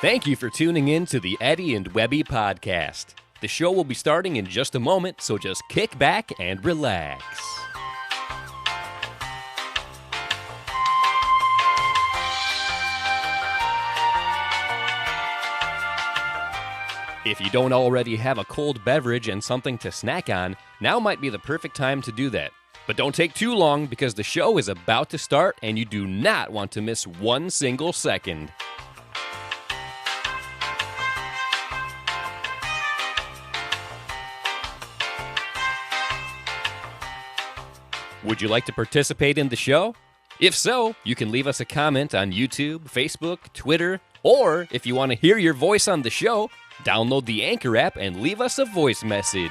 Thank you for tuning in to the Eddie and Webby Podcast. The show will be starting in just a moment, so just kick back and relax. If you don't already have a cold beverage and something to snack on, now might be the perfect time to do that. But don't take too long because the show is about to start and you do not want to miss one single second. Would you like to participate in the show? If so, you can leave us a comment on YouTube, Facebook, Twitter, or if you want to hear your voice on the show, download the Anchor app and leave us a voice message.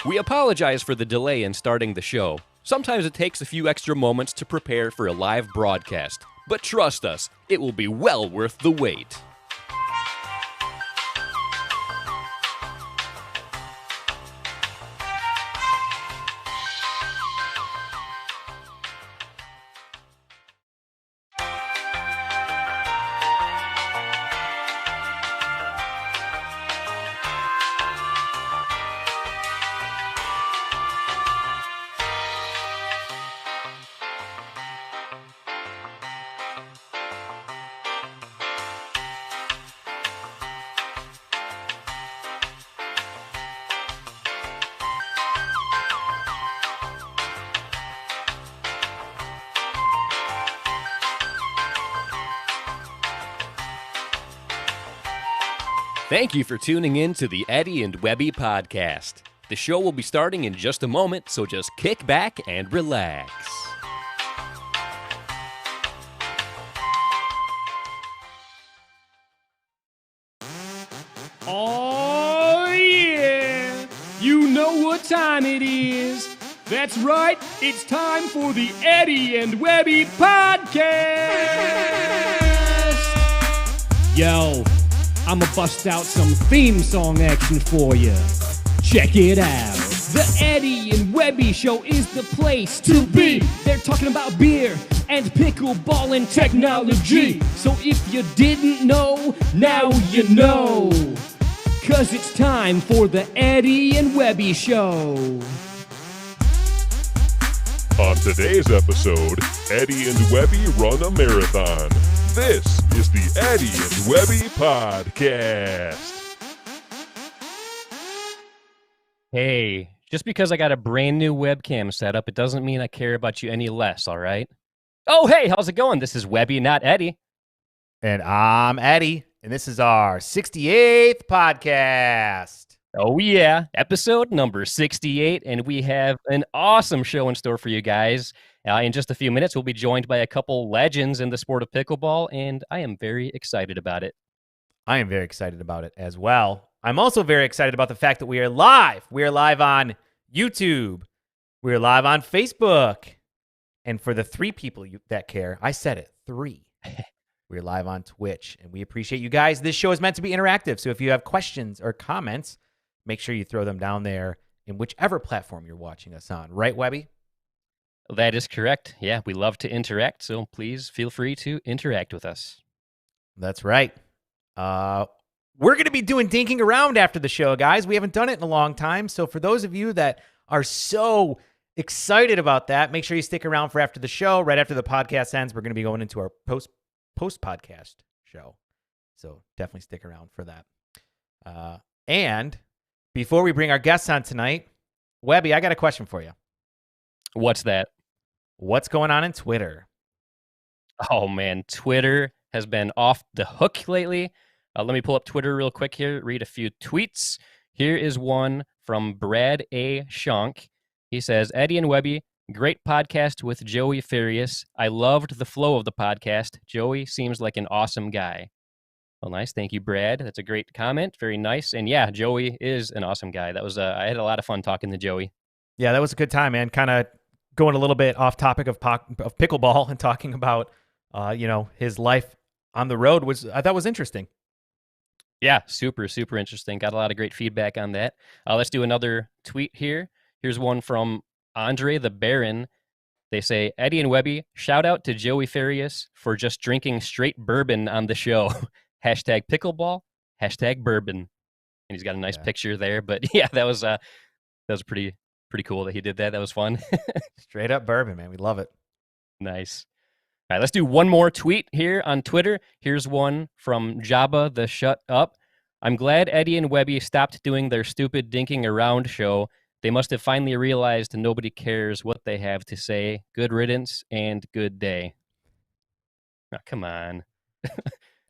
We apologize for the delay in starting the show. Sometimes it takes a few extra moments to prepare for a live broadcast, but trust us, it will be well worth the wait. Thank you for tuning in to the Eddie and Webby Podcast. The show will be starting in just a moment, so just kick back and relax. Oh, yeah! You know what time it is. That's right, it's time for the Eddie and Webby Podcast! Yo, I'ma bust out some theme song action for you. Check it out. The Eddie and Webby Show is the place to be. They're talking about beer and pickleball and technology. So if you didn't know, now you know. 'Cause it's time for the Eddie and Webby Show. On today's episode, Eddie and Webby run a marathon. This is the Eddie and Webby Podcast. Hey, just because I got a brand new webcam set up, it doesn't mean I care about you any less, all right? Oh, hey, how's it going? This is Webby, not Eddie. And I'm Eddie, and this is our 68th podcast. Oh, yeah, episode number 68, and we have an awesome show in store for you guys. In just a few minutes, we'll be joined by a couple legends in the sport of pickleball, and I am very excited about it. I am very excited about it as well. I'm also very excited about the fact that we are live. We are live on YouTube. We are live on Facebook. And for the 3 people that care, I said it, 3. We're live on Twitch, and we appreciate you guys. This show is meant to be interactive, so if you have questions or comments, make sure you throw them down there in whichever platform you're watching us on. Right, Webby? That is correct. Yeah, we love to interact, so please feel free to interact with us. That's right. We're going to be doing Dinking Around after the show, guys. We haven't done it in a long time, so for those of you that are so excited about that, make sure you stick around for after the show. Right after the podcast ends, we're going to be going into our post-podcast show, so definitely stick around for that. And before we bring our guests on tonight, Webby, I got a question for you. What's that? What's going on in Twitter? Oh, man, Twitter has been off the hook lately. Let me pull up Twitter real quick here, read a few tweets. Here is one from Brad A. Shonk. He says, Eddie and Webby, great podcast with Joey Farias. I loved the flow of the podcast. Joey seems like an awesome guy. Well, nice. Thank you, Brad. That's a great comment. Very nice. And yeah, Joey is an awesome guy. That was I had a lot of fun talking to Joey. Yeah, that was a good time, man. Kind of going a little bit off topic of pickleball and talking about, his life on the road I thought was interesting. Yeah, super, super interesting. Got a lot of great feedback on that. Let's do another tweet here. Here's one from Andre the Baron. They say, Eddie and Webby, shout out to Joey Farias for just drinking straight bourbon on the show. Hashtag pickleball, hashtag bourbon. And he's got a nice picture there. But yeah, that was pretty cool that he did that. That was fun. Straight up bourbon, man. We love it. Nice. All right, let's do one more tweet here on Twitter. Here's one from Jabba the Shut Up. I'm glad Eddie and Webby stopped doing their stupid dinking around show. They must have finally realized nobody cares what they have to say. Good riddance and good day. Oh, come on.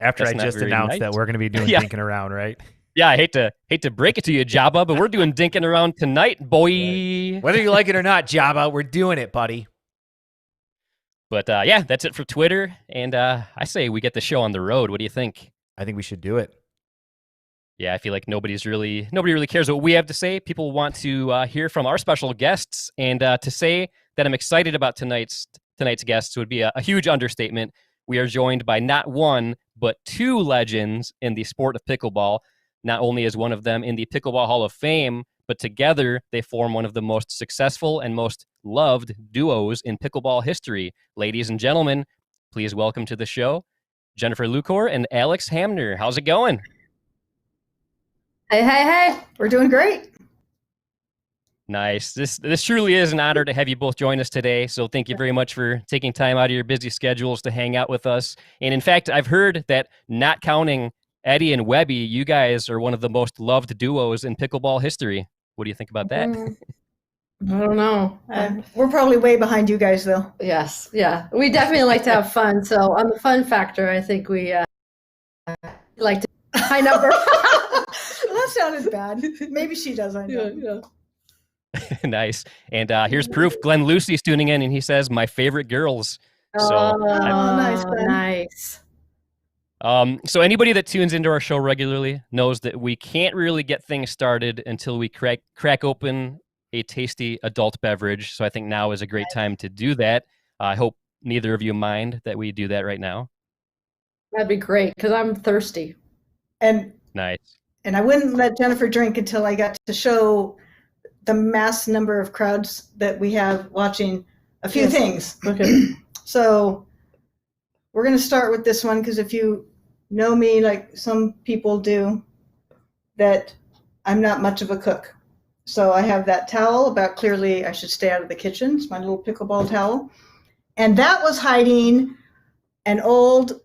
After I just announced that we're going to be doing dinking around, right? Yeah, I hate to break it to you, Jabba, but we're doing dinking around tonight, boy. Right. Whether you like it or not, Jabba, we're doing it, buddy. But yeah, that's it for Twitter. And I say we get the show on the road. What do you think? I think we should do it. Yeah, I feel like nobody really cares what we have to say. People want to hear from our special guests, and to say that I'm excited about tonight's guests would be a huge understatement. We are joined by not one, but two legends in the sport of pickleball. Not only is one of them in the Pickleball Hall of Fame, but together they form one of the most successful and most loved duos in pickleball history. Ladies and gentlemen, please welcome to the show, Jennifer Lucore and Alex Hamner. How's it going? Hey. We're doing great. Nice. This truly is an honor to have you both join us today. So thank you very much for taking time out of your busy schedules to hang out with us. And in fact, I've heard that, not counting Eddie and Webby, you guys are one of the most loved duos in pickleball history. What do you think about that? I don't know. We're probably way behind you guys, though. Yes. Yeah. We definitely like to have fun. So on the fun factor, I think we like to high number. That sounded bad. Maybe she does. I know. Yeah. Nice. And here's proof. Glenn Lucy's tuning in, and he says, my favorite girls. Nice, Glenn. Nice. So anybody that tunes into our show regularly knows that we can't really get things started until we crack open a tasty adult beverage. So I think now is a great time to do that. I hope neither of you mind that we do that right now. That'd be great, because I'm thirsty. And nice. And I wouldn't let Jennifer drink until I got to show the mass number of crowds that we have watching a few things. Okay. So we're going to start with this one, because if you know me, like some people do, that I'm not much of a cook. So I have that towel about clearly I should stay out of the kitchen. It's my little pickleball towel. And that was hiding an old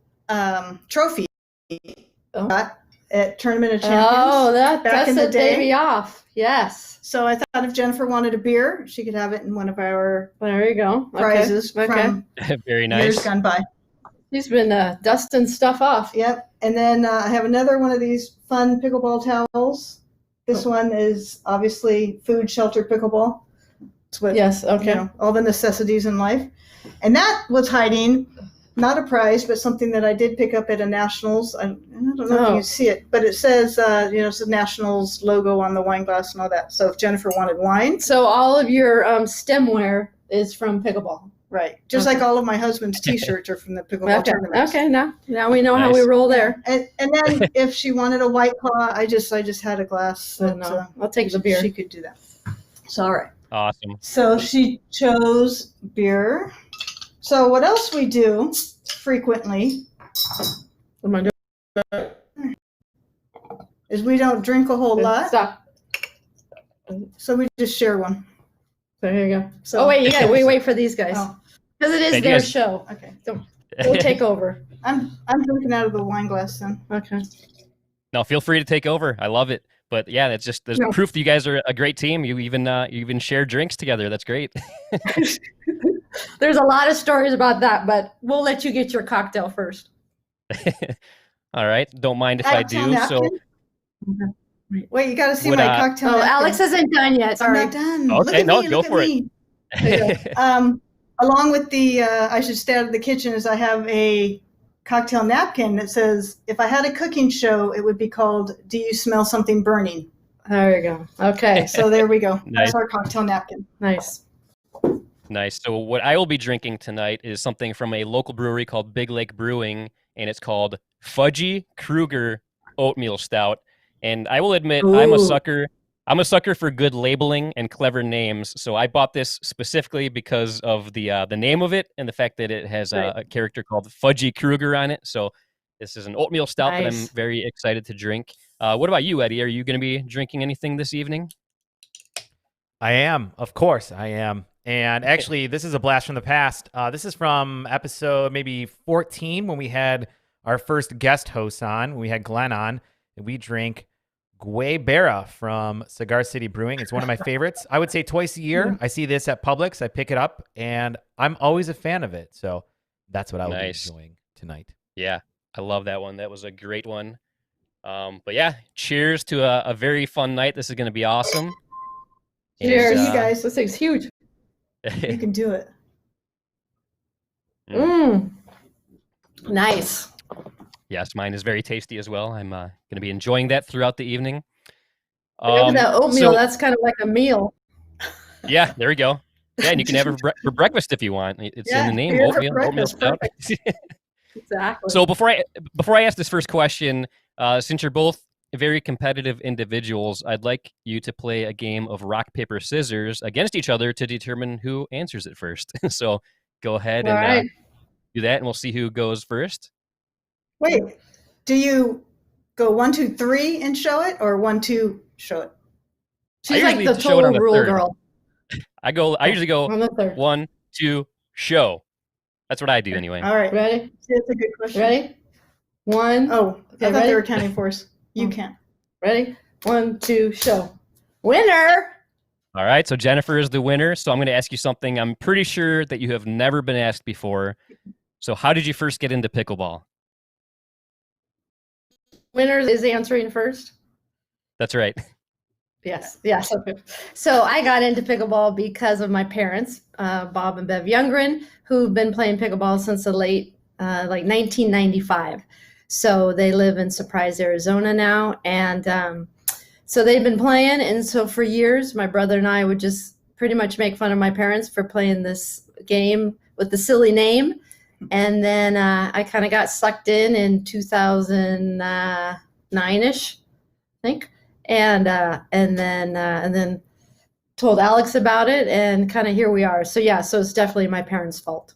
trophy at Tournament of Champions. Oh, back that's in the a day. baby off. Yes. So I thought if Jennifer wanted a beer, she could have it in one of our There you go. prizes from Very nice. years gone by. He's been dusting stuff off. Yep. And then I have another one of these fun pickleball towels. This one is obviously food, shelter, pickleball. It's what, Yes. Okay. you know, all the necessities in life. And that was hiding, not a prize, but something that I did pick up at a Nationals. I don't know if you can see it, but it says, it's the Nationals logo on the wine glass and all that. So if Jennifer wanted wine. So all of your stemware is from pickleball. Right. Just like all of my husband's T-shirts are from the pickleball tournaments. Okay. Now we know how we roll there. And then if she wanted a White Claw, I just had a glass. That, I'll take the beer. She could do that. So, all right. Awesome. So she chose beer. So what else we do frequently What am I doing? is we don't drink a whole lot. Stop. So we just share one. So here you go. So, wait, you gotta wait for these guys. Oh. Because it is Hey, their guys. show. Okay. We'll take over. I'm drinking out of the wine glass then. Okay. No, feel free to take over. I love it. But yeah, there's proof that you guys are a great team. You even share drinks together. That's great. There's a lot of stories about that, but we'll let you get your cocktail first. All right. Don't mind if I Cocktail do. napkin? Okay. Wait, you got to see Would, my cocktail. Oh, napkin. Alex isn't done yet. I'm Sorry. not done. Okay, Look at no, me, go look for at it. me. Along with the I should stay out of the kitchen, is I have a cocktail napkin that says, if I had a cooking show, it would be called Do You Smell Something Burning? There you go. Okay. So there we go. Nice. That's our cocktail napkin. Nice. Nice. So what I will be drinking tonight is something from a local brewery called Big Lake Brewing, and it's called Fudgy Kruger Oatmeal Stout. And I will admit, I'm a Ooh. sucker. I'm a sucker for good labeling and clever names. So I bought this specifically because of the name of it and the fact that it has a character called Fudgy Kruger on it. So this is an oatmeal stout that I'm Nice. very excited to drink. What about you, Eddie? Are you going to be drinking anything this evening? I am. Of course, I am. And actually, this is a blast from the past. This is from episode maybe 14 when we had our first guest host on. We had Glenn on, and we drink Guebera from Cigar City Brewing. It's one of my favorites. I would say twice a year. I see this at Publix. I pick it up, and I'm always a fan of it. So that's what I will be enjoying tonight. Yeah, I love that one. That was a great one. But yeah, cheers to a very fun night. This is going to be awesome. Cheers, And, you guys. This thing's huge. You can do it. Nice. Yes, mine is very tasty as well. I'm going to be enjoying that throughout the evening. That oatmeal, that's kind of like a meal. Yeah, there we go. Yeah, and you can have it for breakfast if you want. It's in the name, here for oatmeal breakfast, stout. Exactly. So before I ask this first question, since you're both very competitive individuals, I'd like you to play a game of rock, paper, scissors against each other to determine who answers it first. So go ahead All and right. do that, and we'll see who goes first. Wait, do you go 1, 2, 3 and show it, or 1, 2 show it? She's I like usually the show it on total the rule third. girl. I usually go On the third. 1, 2, show. That's what I do anyway. All right. Ready? See, that's a good question. Ready? One. Oh, Okay, I thought ready? they were counting for us. You can't. Ready? 1, 2, show. Winner! All right, so Jennifer is the winner. So I'm going to ask you something I'm pretty sure that you have never been asked before. So how did you first get into pickleball? Winner is answering first. That's right. Yes. So I got into pickleball because of my parents, Bob and Bev Youngren, who've been playing pickleball since the late, 1995. So they live in Surprise, Arizona now. And so they've been playing. And so for years, my brother and I would just pretty much make fun of my parents for playing this game with the silly name. And then I kind of got sucked in 2009-ish, I think. And then told Alex about it, and kind of here we are. So yeah, so it's definitely my parents' fault.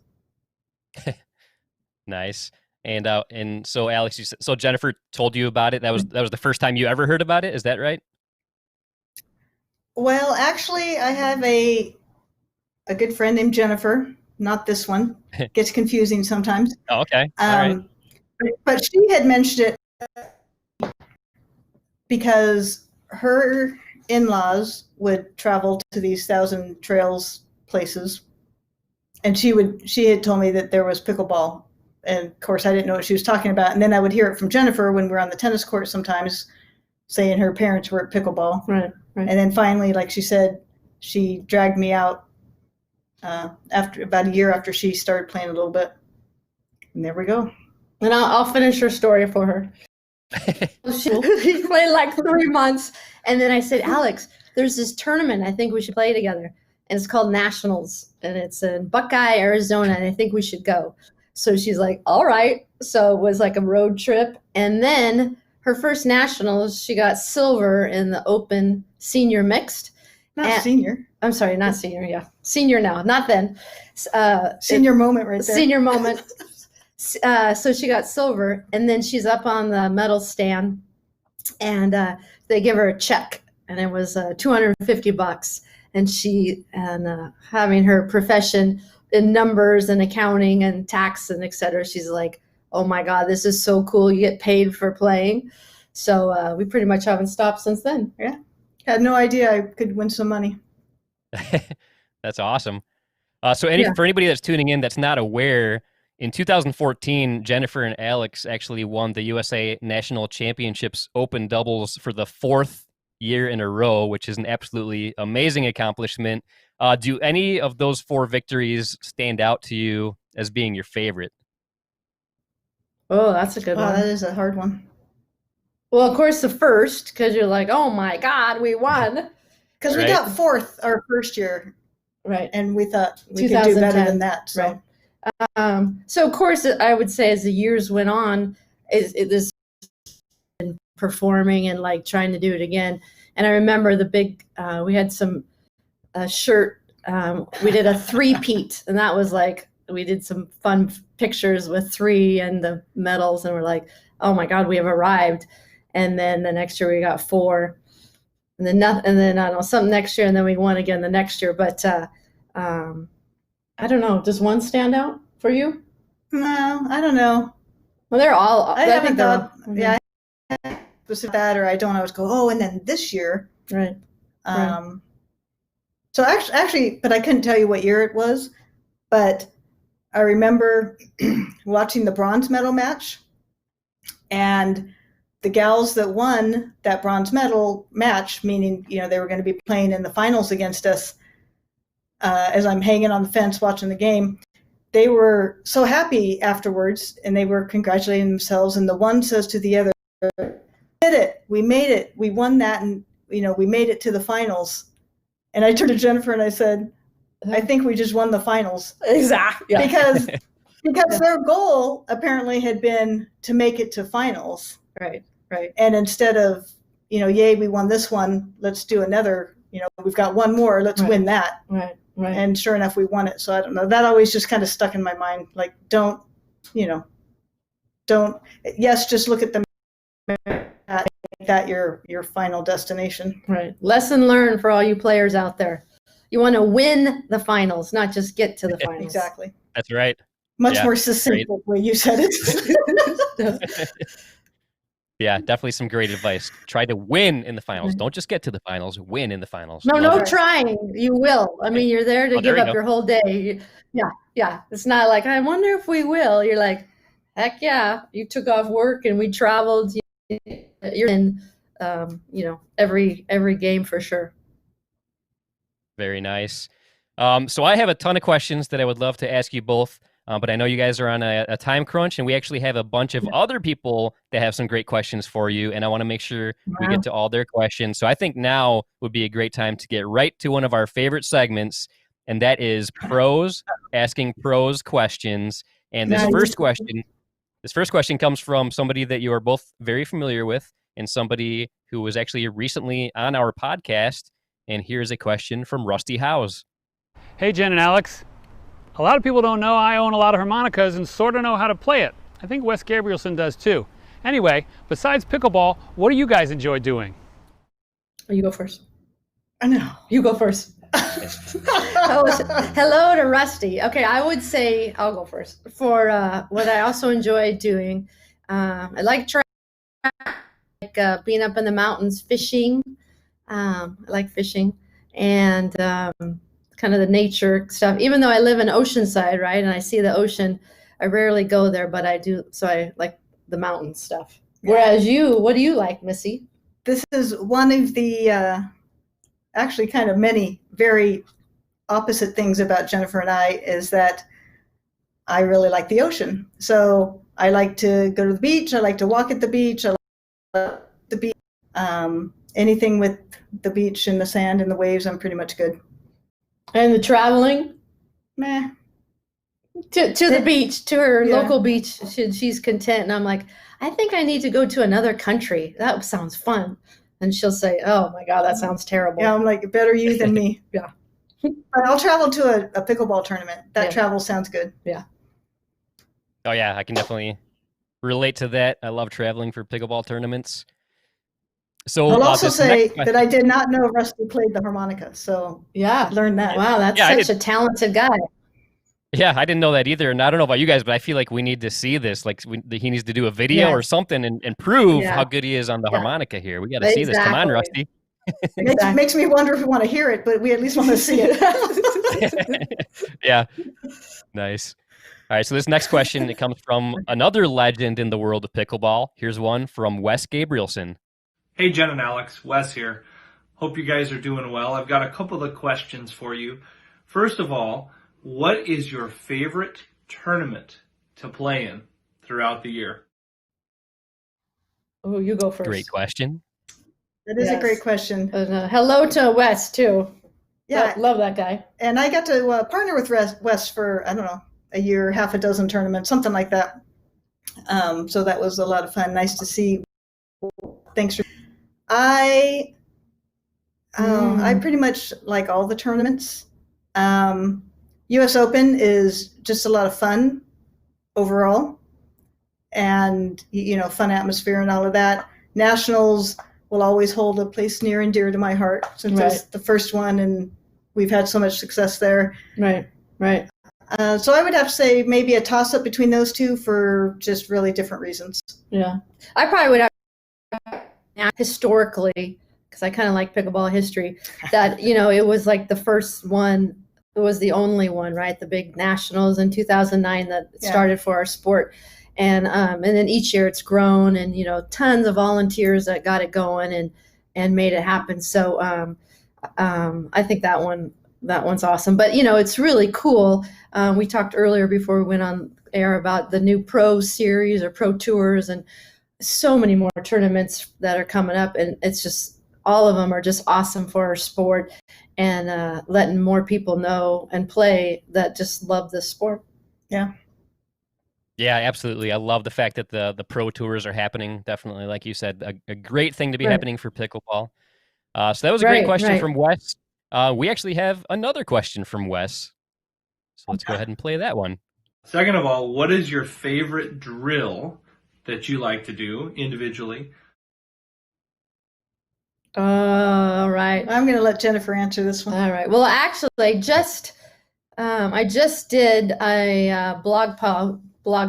Nice. And so Alex, so Jennifer told you about it. That was the first time you ever heard about it. Is that right? Well, actually, I have a good friend named Jennifer. Not this one. Gets confusing sometimes. Oh, okay. All right. But she had mentioned it because her in-laws would travel to these Thousand Trails places, and she had told me that there was pickleball, and of course I didn't know what she was talking about. And then I would hear it from Jennifer when we were on the tennis court sometimes, saying her parents were at pickleball. Right. And then finally, like she said, she dragged me out after about a year after she started playing a little bit. And there we go. And I'll finish her story for her. She played like 3 months, and then I said, Alex, there's this tournament I think we should play together, and it's called Nationals, and it's in Buckeye, Arizona, and I think we should go. So she's like, all right. So it was like a road trip, and then her first Nationals, she got silver in the Open Senior Mixed. Senior. I'm sorry, not senior. Yeah, senior now, not then. Senior moment right there. Senior moment. So she got silver, and then she's up on the medal stand, and they give her a check, and it was $250. And having her profession in numbers and accounting and tax and et cetera, she's like, oh my God, this is so cool. You get paid for playing. So we pretty much haven't stopped since then. Yeah. Had no idea I could win some money. That's awesome. For anybody that's tuning in that's not aware, in 2014, Jennifer and Alex actually won the USA National Championships Open Doubles for the 4th year in a row, which is an absolutely amazing accomplishment. Do any of those 4 victories stand out to you as being your favorite? Oh, that's a good one. That is a hard one. Well, of course, the first, because you're like, oh my God, we won. Because we got 4th our first year. Right. And we thought we could do better than that. So. Right. So of course, I would say as the years went on, this performing and like trying to do it again. And I remember the big, we had some shirt. We did a three-peat, and that was like, we did some fun pictures with 3 and the medals, and we're like, oh my God, we have arrived. And then the next year we got 4, and then nothing, and then I don't know, something next year, and then we won again the next year. But I don't know. Does one stand out for you? No, I don't know. Well, they're all. I haven't thought. Yeah, was that, or I don't always go. Oh, and then this year, right. So actually, but I couldn't tell you what year it was. But I remember watching the bronze medal match, and the gals that won that bronze medal match, meaning they were going to be playing in the finals against us. As I'm hanging on the fence watching the game, they were so happy afterwards, and they were congratulating themselves. And the one says to the other, "We did it! We made it! We won that, and we made it to the finals." And I turned to Jennifer and I said, "I think we just won the finals." Exactly. Yeah. Because their goal apparently had been to make it to finals. Right. And instead of, yay, we won this one, let's do another. We've got one more, let's win that. Right. And sure enough, we won it. So I don't know. That always just kind of stuck in my mind. Like, don't, yes, just look at the map, make that your final destination. Right. Lesson learned for all you players out there. You want to win the finals, not just get to the finals. Exactly. That's right. Much more succinct the way you said it. Yeah, definitely some great advice. Try to win in the finals. Don't just get to the finals. Win in the finals. No trying. You will. I mean, you're there to give up your whole day. Yeah. It's not like, I wonder if we will. You're like, heck yeah. You took off work and we traveled. You're in, every game for sure. Very nice. So I have a ton of questions that I would love to ask you both. But I know you guys are on a time crunch, and we actually have a bunch of other people that have some great questions for you, and I want to make sure we get to all their questions. So I think now would be a great time to get right to one of our favorite segments, and that is pros asking pros questions. And this first question comes from somebody that you are both very familiar with, and somebody who was actually recently on our podcast. And here's a question from Rusty Howes. Hey, Jen and Alex. A lot of people don't know I own a lot of harmonicas and sort of know how to play it. I think Wes Gabrielson does too. Anyway, besides pickleball, what do you guys enjoy doing? You go first. I know. You go first. Hello to Rusty. Okay, I would say I'll go first. For what I also enjoy doing, I like being up in the mountains, fishing. I like fishing and kind of the nature stuff. Even though I live in Oceanside, right, and I see the ocean, I rarely go there, but I do. So I like the mountain stuff. Whereas you, what do you like, Missy? This is one of the actually kind of many very opposite things about Jennifer and I is that I really like the ocean. So I like to go to the beach. I like to walk at the beach. I like the beach. Anything with the beach and the sand and the waves, I'm pretty much good. And the traveling? Meh. To the beach, to her local beach, she's content. And I'm like, I think I need to go to another country. That sounds fun. And she'll say, oh my God, that sounds terrible. Yeah, I'm like, better you than me. Yeah. But I'll travel to a pickleball tournament. That travel sounds good. Yeah. Oh yeah, I can definitely relate to that. I love traveling for pickleball tournaments. So I'll also say that I did not know Rusty played the harmonica, so yeah, learned that. Wow, that's such a talented guy. Yeah, I didn't know that either, and I don't know about you guys, but I feel like we need to see this. Like he needs to do a video or something and prove how good he is on the harmonica here. We got to see this. Come on, Rusty. It makes me wonder if we want to hear it, but we at least want to see it. Yeah, nice. All right, so this next question, it comes from another legend in the world of pickleball. Here's one from Wes Gabrielson. Hey, Jen and Alex, Wes here. Hope you guys are doing well. I've got a couple of questions for you. First of all, what is your favorite tournament to play in throughout the year? Oh, you go first. Great question. That is a great question. Hello to Wes, too. Yeah, Love that guy. and I got to partner with Wes for, I don't know, a year, half a dozen tournaments, something like that. So that was a lot of fun. Nice to see. Thanks. I pretty much like all the tournaments. U.S. Open is just a lot of fun overall, and fun atmosphere and all of that. Nationals will always hold a place near and dear to my heart since it's the first one, and we've had so much success there. Right. So I would have to say maybe a toss-up between those two for just really different reasons. Yeah. I probably would have historically, because I kind of like pickleball history, that, it was like the first one, it was the only one, right? The big nationals in 2009 that started for our sport. And then each year it's grown, and, tons of volunteers that got it going and made it happen. So I think that one's awesome. But, it's really cool. We talked earlier before we went on air about the new pro series or pro tours, and so many more tournaments that are coming up. And it's just, all of them are just awesome for our sport, and letting more people know and play that just love this sport. Yeah. Yeah, absolutely. I love the fact that the pro tours are happening. Definitely, like you said, a great thing to be happening for pickleball. So that was a great question from Wes. We actually have another question from Wes. So let's go ahead and play that one. Second of all, what is your favorite drill that you like to do individually? All right. I'm going to let Jennifer answer this one. All right. Well, actually, I just did a blog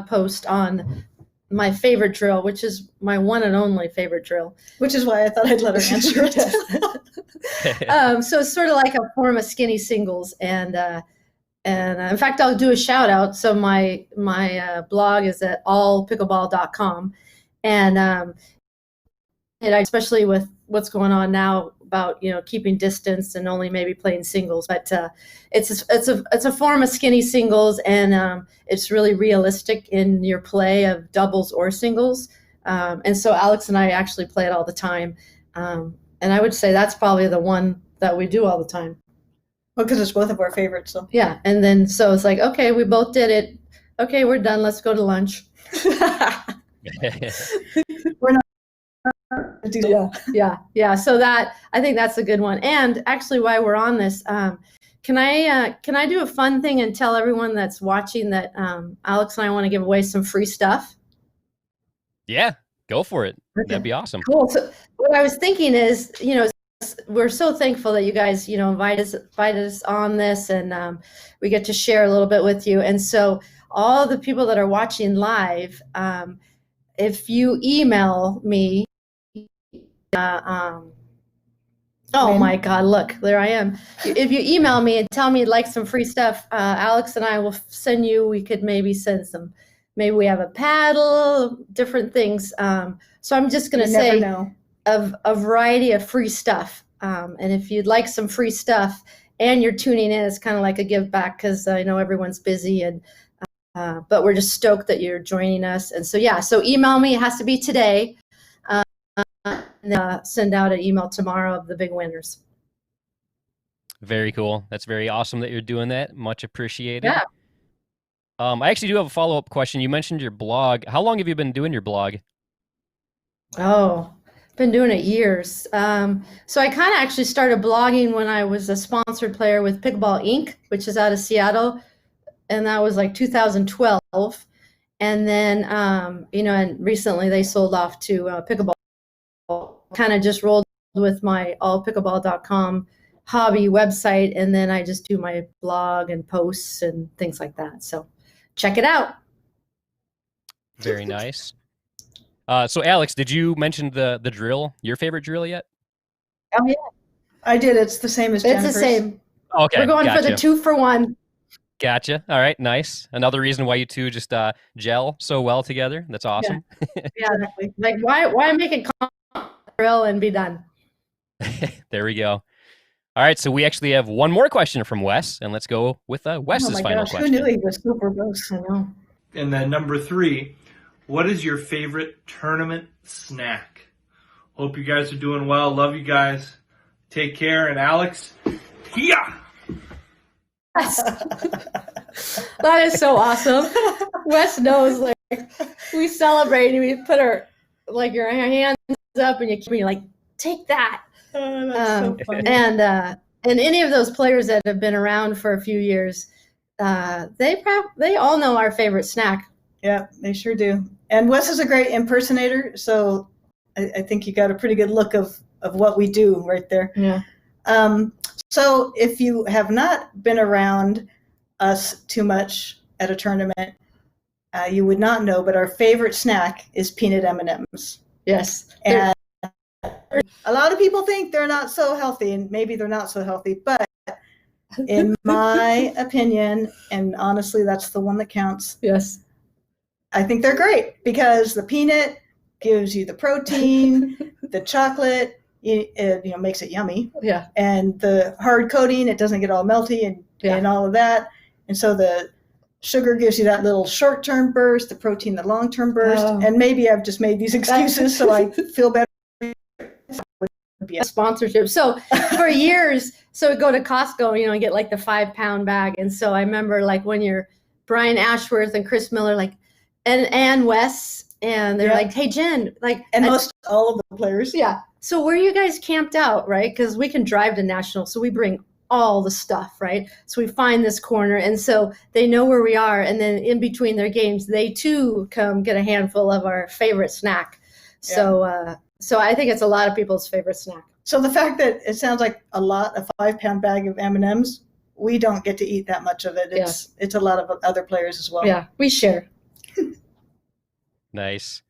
post on my favorite drill, which is my one and only favorite drill. Which is why I thought I'd let her answer it. So it's sort of like a form of skinny singles, and in fact, I'll do a shout out. So my blog is at allpickleball.com, and especially with what's going on now about keeping distance and only maybe playing singles, but it's a form of skinny singles, and it's really realistic in your play of doubles or singles, and so Alex and I actually play it all the time, and I would say that's probably the one that we do all the time. Well, because it's both of our favorites. So yeah, and then so it's like, okay, we both did it. Okay, we're done. Let's go to lunch. We're not. Yeah. So that, I think that's a good one. And actually, while we're on this, can I do a fun thing and tell everyone that's watching that Alex and I want to give away some free stuff? Yeah, go for it. Okay. That'd be awesome. Cool. So what I was thinking is, we're so thankful that you guys, invited us on this, and we get to share a little bit with you. And so all the people that are watching live, if you email me, oh my God, look, there I am. If you email me and tell me you'd like some free stuff, Alex and I will send you, we could maybe send some, maybe we have a paddle, different things. So I'm just going to say of a variety of free stuff. And if you'd like some free stuff and you're tuning in, it's kind of like a give back, because I know everyone's busy, and but we're just stoked that you're joining us. And so, so email me. It has to be today. And send out an email tomorrow of the big winners. Very cool. That's very awesome that you're doing that. Much appreciated. Yeah. I actually do have a follow-up question. You mentioned your blog. How long have you been doing your blog? Oh, been doing it years. So I kind of actually started blogging when I was a sponsored player with Pickleball Inc., which is out of Seattle. And that was like 2012. And then, and recently they sold off to Pickleball. Kind of just rolled with my allpickleball.com hobby website, and then I just do my blog and posts and things like that. So check it out. Very nice. So Alex, did you mention the drill, your favorite drill yet? Oh yeah, I did. It's the same as Jennifer's. It's the same. Okay, we're going for the 2-for-1. Gotcha. All right, nice. Another reason why you two just gel so well together. That's awesome. Yeah, exactly. Like why make it drill and be done? There we go. All right, so we actually have one more question from Wes, and let's go with Wes's final question. Who knew he was super gross? I know. And then number 3, what is your favorite tournament snack? Hope you guys are doing well. Love you guys. Take care. And Alex, Yeah. That is so awesome. Wes knows, like, we celebrate and we put our, like, your hands up and you're like, take that. Oh, that's so funny. And any of those players that have been around for a few years, they all know our favorite snack. Yeah, they sure do. And Wes is a great impersonator, so I think you got a pretty good look of what we do right there. Yeah. So if you have not been around us too much at a tournament, you would not know, but our favorite snack is peanut M&Ms. Yes. And a lot of people think they're not so healthy, and maybe they're not so healthy, but in my opinion, and honestly, that's the one that counts. Yes. I think they're great because the peanut gives you the protein, the chocolate, it makes it yummy. Yeah. And the hard coating, it doesn't get all melty and all of that. And so the sugar gives you that little short-term burst, the protein, the long-term burst. Oh. And maybe I've just made these excuses so I feel better. A sponsorship. So for years, so we go to Costco, and get like the 5-pound bag. And so I remember like when you're Brian Ashworth and Chris Miller, like, and Wes, and they're like, hey, Jen, like, and most all of the players. Yeah. So where you guys camped out, right? Because we can drive to National, so we bring all the stuff, right? So we find this corner, and so they know where we are, and then in between their games, they too come get a handful of our favorite snack. Yeah. So I think it's a lot of people's favorite snack. So the fact that it sounds like a 5-pound bag of M&Ms, we don't get to eat that much of it. It's a lot of other players as well. Yeah, we share. Nice.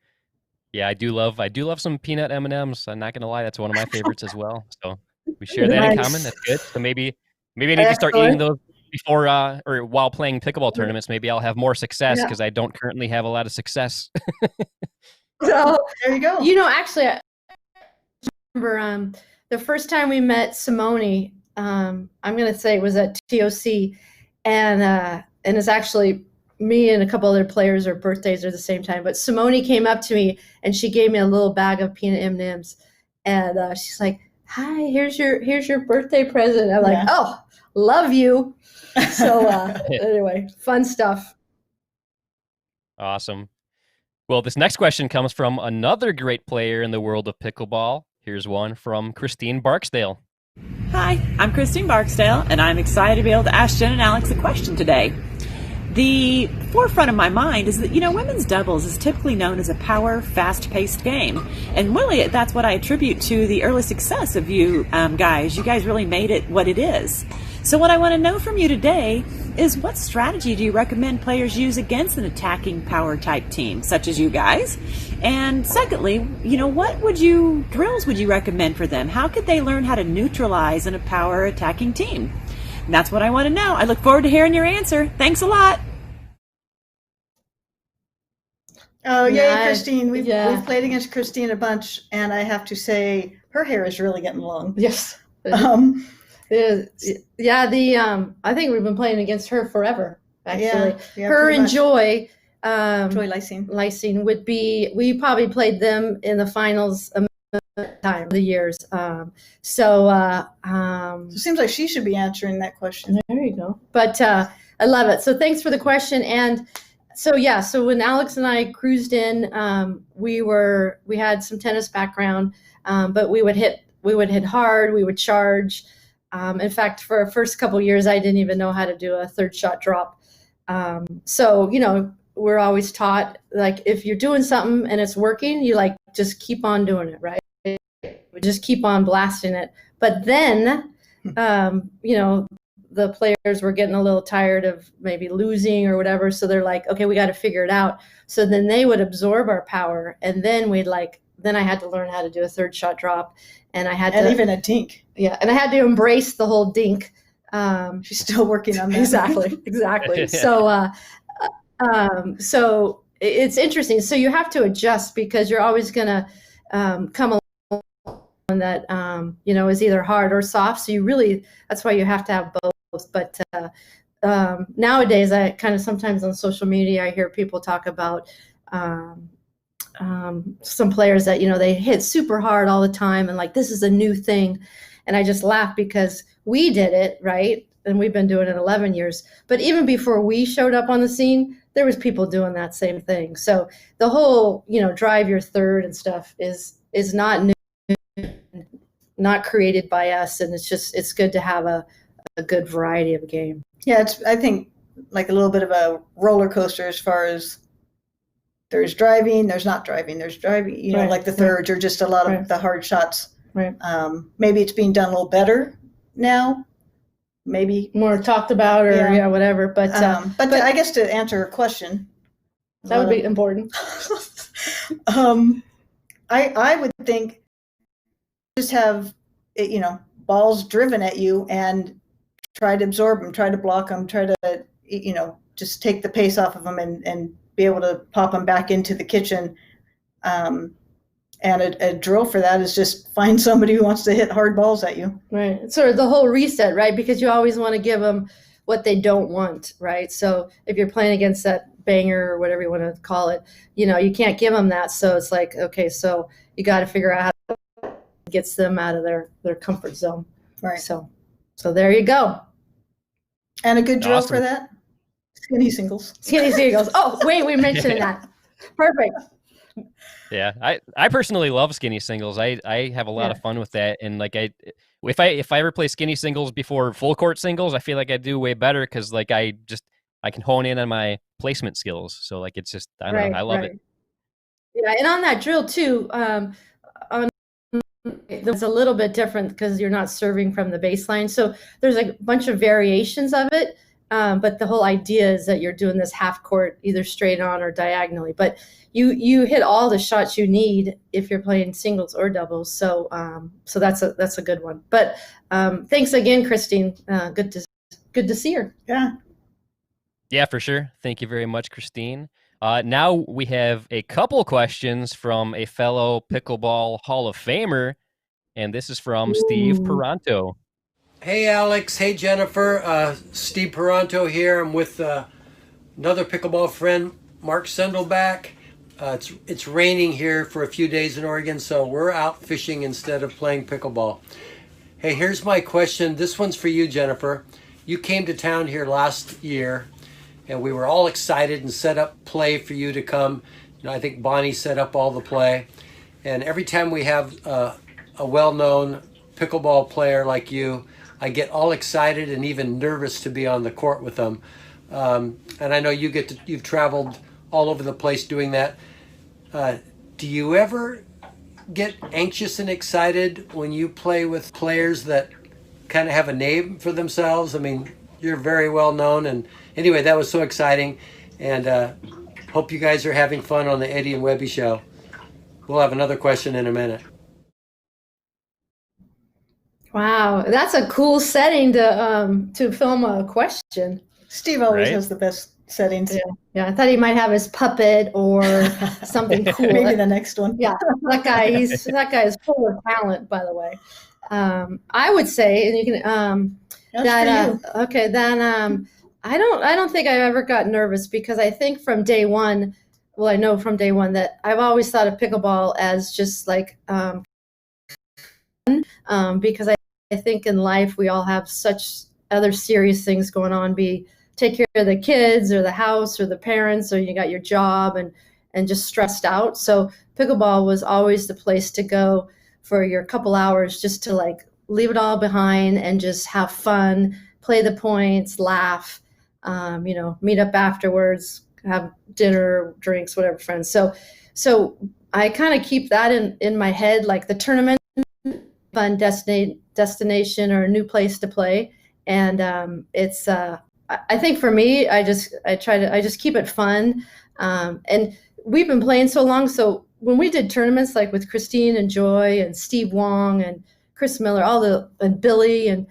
Yeah, I do love some peanut M&Ms. I'm not gonna lie, that's one of my favorites as well. So we share that in common. That's good. So maybe I need to start eating those before or while playing pickleball tournaments. Maybe I'll have more success because I don't currently have a lot of success. So there you go. Actually, I remember the first time we met Simone. I'm going to say it was at TOC, and it's actually me and a couple other players, our birthdays are the same time. But Simone came up to me and she gave me a little bag of peanut M&Ms, and she's like, "Hi, here's your birthday present." I'm like, "Oh, love you." So anyway, fun stuff. Awesome. Well, this next question comes from another great player in the world of pickleball. Here's one from Christine Barksdale. Hi, I'm Christine Barksdale, and I'm excited to be able to ask Jen and Alex a question today. The forefront of my mind is that, women's doubles is typically known as a power, fast-paced game. And really, that's what I attribute to the early success of you guys. You guys really made it what it is. So what I want to know from you today is what strategy do you recommend players use against an attacking power-type team, such as you guys? And secondly, what drills would you recommend for them? How could they learn how to neutralize in a power-attacking team? And that's what I want to know. I look forward to hearing your answer. Thanks a lot. Oh, yay, Christine. We've played against Christine a bunch, and I have to say her hair is really getting long. Yes. I think we've been playing against her forever, actually. Yeah, her and Joy. Joy Lysine would be, we probably played them in the finals a time, the years. So it seems like she should be answering that question. There you go. But I love it. So thanks for the question. And so when Alex and I cruised in, we had some tennis background, but we would hit hard, we would charge. In fact, for our first couple of years, I didn't even know how to do a third shot drop. So we're always taught, like, if you're doing something and it's working, you just keep on doing it, right? We just keep on blasting it. But then, the players were getting a little tired of maybe losing or whatever. So they're like, okay, we got to figure it out. So then they would absorb our power. And then then I had to learn how to do a third shot drop. And I had to even a dink. Yeah. And I had to embrace the whole dink. She's still working on that. Exactly. So it's interesting. So you have to adjust because you're always going to come along that, is either hard or soft. So that's why you have to have both. But nowadays, I kind of sometimes on social media, I hear people talk about some players that, they hit super hard all the time. And this is a new thing. And I just laugh because we did it, right? And we've been doing it 11 years. But even before we showed up on the scene, there was people doing that same thing. So the whole, drive your third and stuff is not new, not created by us. And it's good to have a good variety of a game. Yeah, it's, I think, like a little bit of a roller coaster as far as there's driving, there's not driving, there's driving, Right. like the thirds are just a lot Right. of the hard shots. Right. Maybe it's being done a little better now. Maybe More talked about or whatever. But I guess to answer her question, that would be important. I would think just have balls driven at you and try to absorb them, try to block them, try to just take the pace off of them and be able to pop them back into the kitchen. And a drill for that is just find somebody who wants to hit hard balls at you. Right. It's sort of the whole reset, right? Because you always want to give them what they don't want, right? So if you're playing against that banger or whatever you want to call it, you can't give them that. So it's like, okay, so you got to figure out how to get them out of their comfort zone. Right. So there you go. And a good drill Awesome. for that? Skinny singles. Skinny seagulls. Oh, wait, we mentioned that. Perfect. Yeah, I personally love skinny singles. I have a lot of fun with that, and like if I ever play skinny singles before full court singles, I feel like I do way better because like I can hone in on my placement skills. So like it's just I don't know, I love it. Yeah, and on that drill too, it's a little bit different because you're not serving from the baseline. So there's a bunch of variations of it. But the whole idea is that you're doing this half court, either straight on or diagonally. But you hit all the shots you need if you're playing singles or doubles. So that's a good one. But thanks again, Christine. Good to see her. Yeah, for sure. Thank you very much, Christine. Now we have a couple questions from a fellow pickleball Hall of Famer, and this is from Steve Peranto. Hey, Alex. Hey, Jennifer. Steve Peranto here. I'm with another pickleball friend, Mark Sendelback. It's raining here for a few days in Oregon, so we're out fishing instead of playing pickleball. Hey, here's my question. This one's for you, Jennifer. You came to town here last year, and we were all excited and set up play for you to come. I think Bonnie set up all the play. And every time we have a well-known pickleball player like you, I get all excited and even nervous to be on the court with them. And I know you've traveled all over the place doing that. Do you ever get anxious and excited when you play with players that kind of have a name for themselves? I mean, you're very well known. And anyway, that was so exciting. And hope you guys are having fun on the Eddie and Webby show. We'll have another question in a minute. Wow, that's a cool setting to film a question. Steve always has the best settings. Yeah, I thought he might have his puppet or something cool. Maybe the next one. Yeah, that guy is full of talent, by the way. I would say, and you can okay. Then I don't think I ever got nervous because I think from day one, well, I know from day one that I've always thought of pickleball as just like because I think in life we all have such other serious things going on. Take care of the kids or the house or the parents, or you got your job and just stressed out. So pickleball was always the place to go for your couple hours just to like leave it all behind and just have fun, play the points, laugh, meet up afterwards, have dinner, drinks, whatever, friends. So I kind of keep that in my head, like the tournament, fun destination or a new place to play. And it's I think for me, I just keep it fun. And we've been playing so long. So when we did tournaments like with Christine and Joy and Steve Wong and Chris Miller, and Billy, and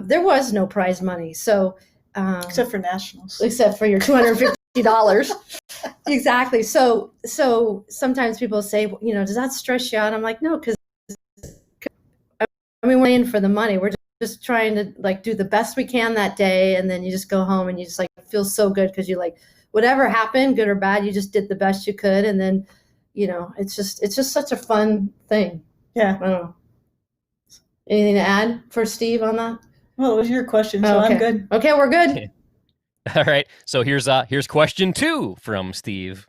there was no prize money. So except for nationals, except for your $250. Exactly. So sometimes people say, does that stress you out? I'm like, no, because we're playing for the money. We're just trying to like do the best we can that day, and then you just go home and you just like feel so good because you like whatever happened, good or bad, you just did the best you could, and then it's just such a fun thing. Yeah. I don't know. Anything to add for Steve on that? Well, it was your question, so okay. I'm good. Okay, we're good. All right. So here's question 2 from Steve.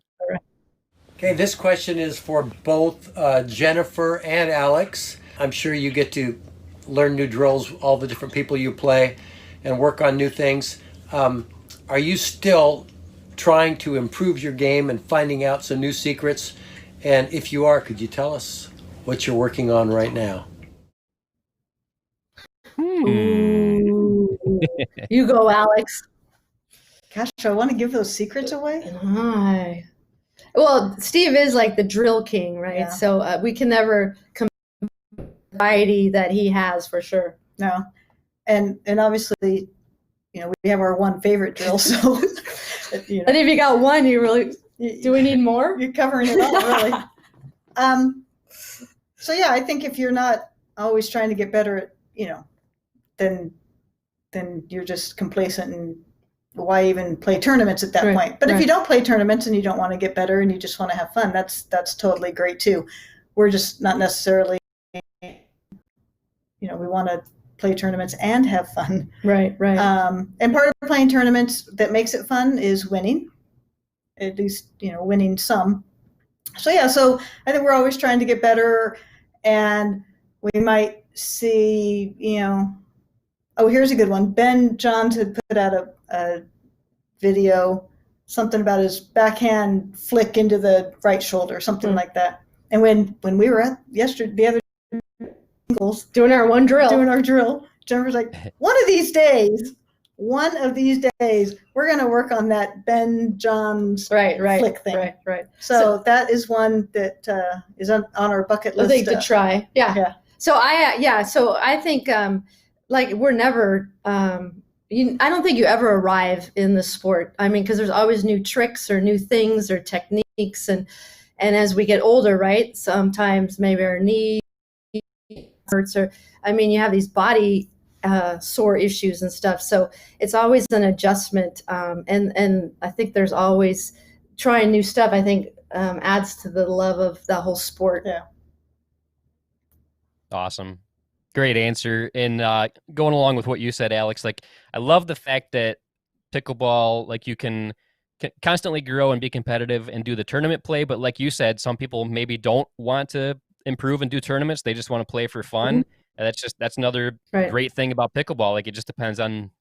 Okay, this question is for both Jennifer and Alex. I'm sure you get to learn new drills, all the different people you play, and work on new things. Are you still trying to improve your game and finding out some new secrets? And if you are, could you tell us what you're working on right now? Ooh. You go, Alex. Gosh, do I want to give those secrets away? Hi. Well, Steve is like the drill king, right? Yeah. So we can never compare the variety that he has for sure. No. And obviously, we have our one favorite drill, so And if you got one, do we need more? You're covering it all, really. So yeah, I think if you're not always trying to get better at, then you're just complacent, and why even play tournaments at that point? But if you don't play tournaments and you don't want to get better and you just want to have fun, that's totally great too. We're just not necessarily, we want to play tournaments and have fun. Right. And part of playing tournaments that makes it fun is winning, at least, winning some. So yeah, so I think we're always trying to get better, and we might see, here's a good one. Ben Johns had put out a video, something about his backhand flick into the right shoulder, something like that. And when we were at the other doing our drill, Jennifer's like, one of these days, we're going to work on that Ben Johns flick thing. Right. So that is one that is on our bucket list. I think to try. Yeah. So I think like we're never, I don't think you ever arrive in the sport. I mean, because there's always new tricks or new things or techniques. And as we get older, right, sometimes maybe our knee hurts, or, you have these body sore issues and stuff. So it's always an adjustment. And I think there's always trying new stuff, I think adds to the love of the whole sport. Yeah. Awesome. Great answer. And going along with what you said, Alex, like I love the fact that pickleball, like you can constantly grow and be competitive and do the tournament play. But like you said, some people maybe don't want to improve and do tournaments. They just want to play for fun. Mm-hmm. And that's another great thing about pickleball. Like it just depends on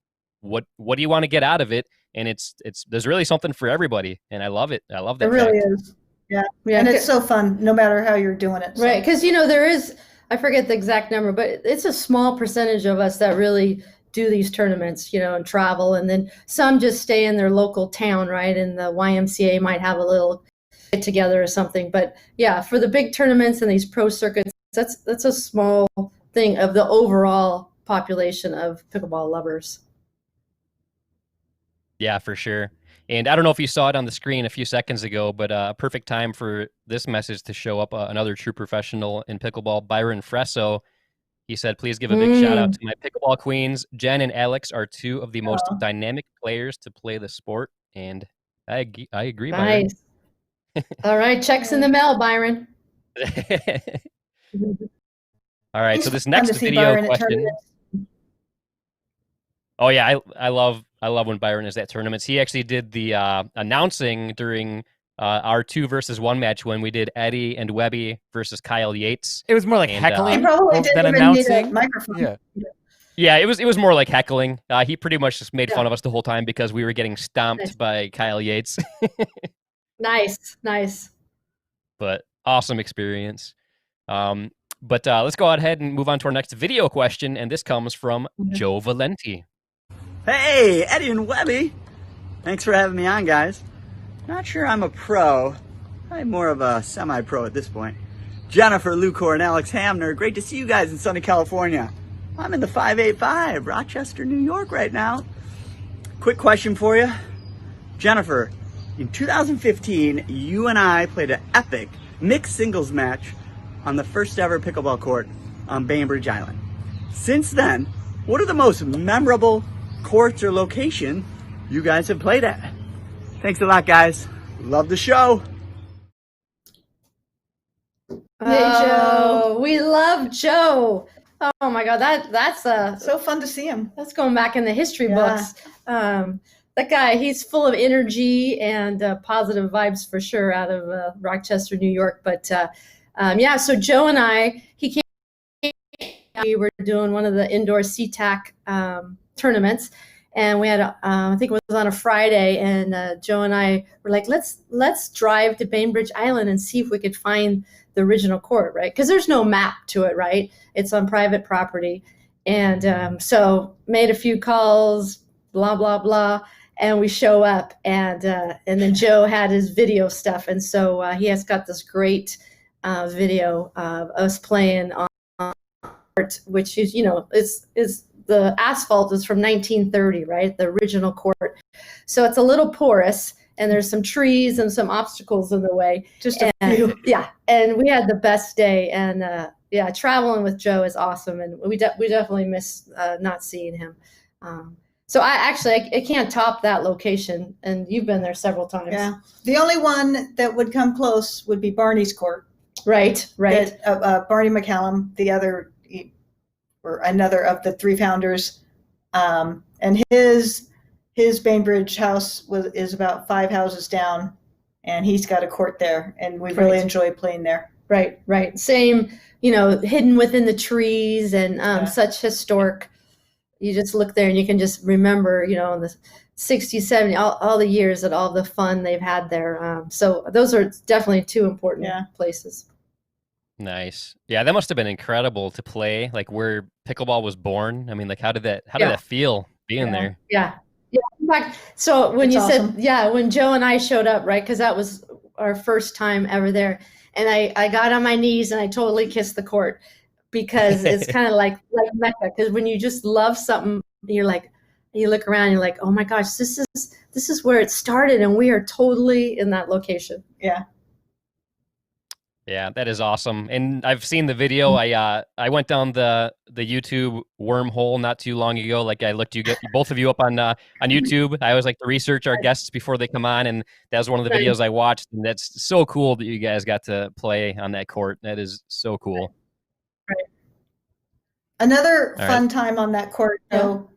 what do you want to get out of it. And it's there's really something for everybody. And I love it. I love that. It really is. Yeah. And it's so fun no matter how you're doing it. So. Right. Because, there is, I forget the exact number, but it's a small percentage of us that really do these tournaments, and travel. And then some just stay in their local town, right? And the YMCA might have a little get together or something. But yeah, for the big tournaments and these pro circuits, that's a small thing of the overall population of pickleball lovers. Yeah, for sure. And I don't know if you saw it on the screen a few seconds ago, but a perfect time for this message to show up. Another true professional in pickleball, Byron Fresso. He said, please give a big shout out to my pickleball queens. Jen and Alex are two of the most dynamic players to play the sport. And I agree, Byron. Nice. All right. Checks in the mail, Byron. All right. So this next video question. Oh, yeah. I love when Byron is at tournaments. He actually did the announcing during our 2-versus-1 match when we did Eddie and Webby versus Kyle Yates. It was more like heckling he probably than announcing. Microphone. Yeah, it was more like heckling. He pretty much just made fun of us the whole time because we were getting stomped by Kyle Yates. Nice. But awesome experience. But let's go ahead and move on to our next video question, and this comes from Joe Valenti. Hey, Eddie and Webby. Thanks for having me on, guys. Not sure I'm a pro. I'm more of a semi-pro at this point. Jennifer, Lucore, and Alex Hamner, great to see you guys in sunny California. I'm in the 585, Rochester, New York right now. Quick question for you. Jennifer, in 2015, you and I played an epic mixed singles match on the first ever pickleball court on Bainbridge Island. Since then, what are the most memorable courts or location you guys have played at? Thanks a lot, guys. Love the show. Hey, Joe. We love Joe. Oh Oh my God, that's so fun to see him. That's going back in the history books. That guy, he's full of energy and positive vibes for sure out of Rochester, New York. But so Joe and I, he came, we were doing one of the indoor SeaTac tournaments, and we had, I think it was on a Friday, and Joe and I were like, let's drive to Bainbridge Island and see if we could find the original court, right? Because there's no map to it, right? It's on private property. And so made a few calls, blah, blah, blah. And we show up, and then Joe had his video stuff. And so he has got this great video of us playing on court, which is, is the asphalt is from 1930, right? The original court. So it's a little porous, and there's some trees and some obstacles in the way. Just a few. Yeah. And we had the best day. And traveling with Joe is awesome. And we definitely miss not seeing him. So I can't top that location, and you've been there several times. Yeah, the only one that would come close would be Barney's court. Right. Barney McCallum, the other, or another of the three founders, and his Bainbridge house is about 5 houses down, and he's got a court there, and we really enjoy playing there. Right. Same, hidden within the trees, and such historic. You just look there and you can just remember, in the 60s, 70s, all the years and all the fun they've had there. So those are definitely two important places. Nice. Yeah, that must have been incredible to play, like where pickleball was born. I mean, like how did that feel being there? Yeah. In fact, so when It's awesome. when Joe and I showed up, right, because that was our first time ever there, and I got on my knees and I totally kissed the court. Because it's kind of like Mecca. Because when you just love something, you're like, you look around, and you're like, oh my gosh, this is where it started, and we are totally in that location. Yeah. Yeah, that is awesome. And I've seen the video. I went down the YouTube wormhole not too long ago. Like I looked both of you up on YouTube. I always like to research our guests before they come on, and that was one of the videos I watched. And that's so cool that you guys got to play on that court. That is so cool. Right. Another fun time on that court, though,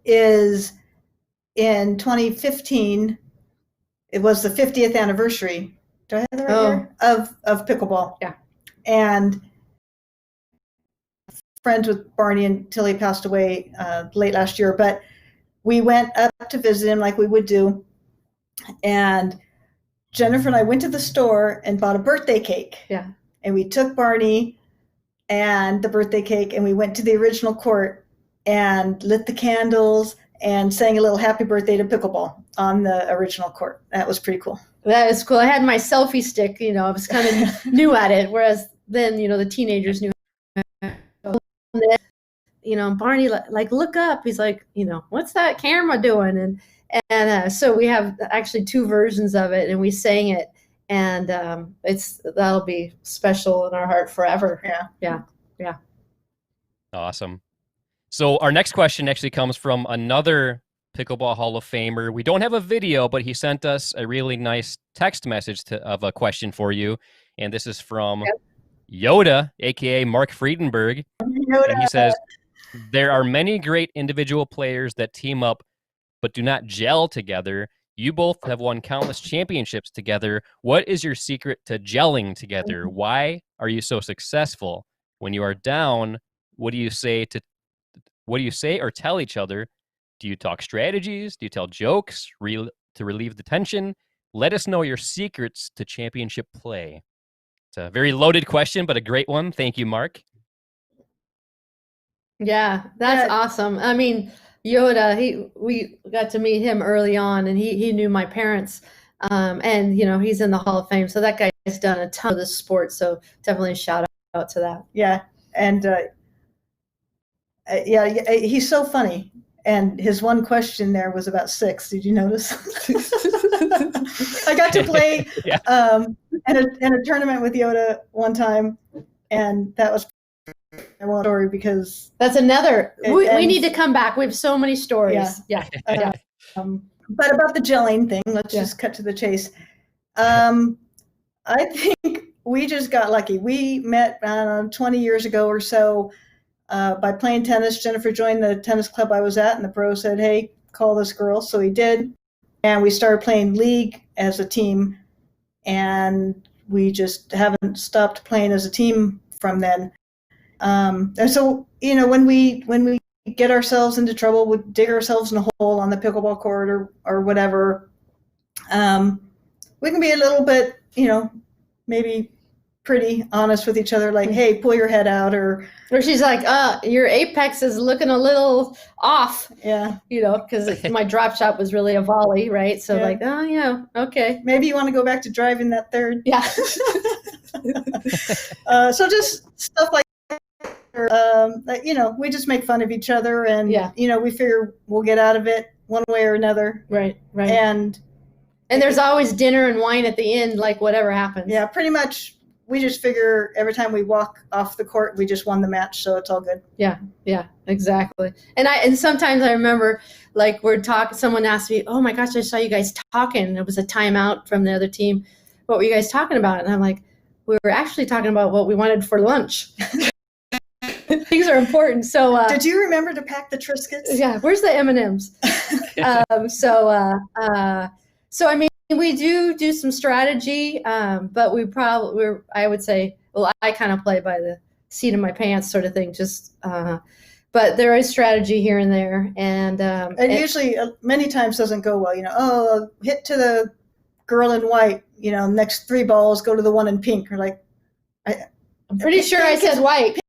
is in 2015. It was the 50th anniversary. Do I have that right here? Of pickleball. Yeah. And friends with Barney until he passed away late last year. But we went up to visit him like we would do. And Jennifer and I went to the store and bought a birthday cake. Yeah. And we took Barney and the birthday cake, and we went to the original court and lit the candles and sang a little happy birthday to pickleball on the original court. That was pretty cool. That was cool. I had my selfie stick, I was kind of new at it, whereas then, the teenagers knew. Barney, like, look up. He's like, what's that camera doing? And so we have actually two versions of it, and we sang it. And that'll be special in our heart forever. Yeah. Awesome. So our next question actually comes from another Pickleball Hall of Famer. We don't have a video, but he sent us a really nice text message of a question for you. And this is from Yoda, aka Mark Friedenberg. Yoda. And he says, there are many great individual players that team up but do not gel together. You both have won countless championships together. What is your secret to gelling together? Why are you so successful? When you are down, what do you say or tell each other? Do you talk strategies? Do you tell jokes to relieve the tension? Let us know your secrets to championship play. It's a very loaded question, but a great one. Thank you, Mark. Yeah, that's awesome. I mean, Yoda, we got to meet him early on, and he knew my parents, and he's in the Hall of Fame. So that guy's done a ton of this sport. So definitely a shout out to that. Yeah, and he's so funny. And his one question there was about sex. Did you notice? I got to play in a tournament with Yoda one time, and that was a story because that's another. We need to come back. We have so many stories. Yeah. But about the gelling thing, let's just cut to the chase. I think we just got lucky. We met 20 years ago or so, by playing tennis, Jennifer joined the tennis club I was at, and the pro said, hey, call this girl. So he did. And we started playing league as a team. And we just haven't stopped playing as a team from then. And so, when we get ourselves into trouble, we dig ourselves in a hole on the pickleball court or whatever, we can be a little bit, maybe pretty honest with each other, like, hey, pull your head out, or she's like, your apex is looking a little off. Yeah. Because my drop shot was really a volley, right? So like, oh yeah, okay. Maybe you want to go back to driving that third. Yeah. So just stuff like that, we just make fun of each other, and we figure we'll get out of it one way or another. Right. And there's always dinner and wine at the end, like whatever happens. Yeah, pretty much. We just figure every time we walk off the court, we just won the match, so it's all good. Yeah, exactly. And sometimes I remember, like, we're talking. Someone asked me, "Oh my gosh, I saw you guys talking." It was a timeout from the other team. What were you guys talking about? And I'm like, we were actually talking about what we wanted for lunch. Things are important. So, did you remember to pack the Triscuits? Yeah. Where's the M&Ms? So I mean, we do some strategy, but I would say, well, I kind of play by the seat of my pants sort of thing. Just, but there is strategy here and there, and usually many times doesn't go well. Hit to the girl in white. Next 3 balls go to the one in pink. Or like, I'm pretty sure I said white.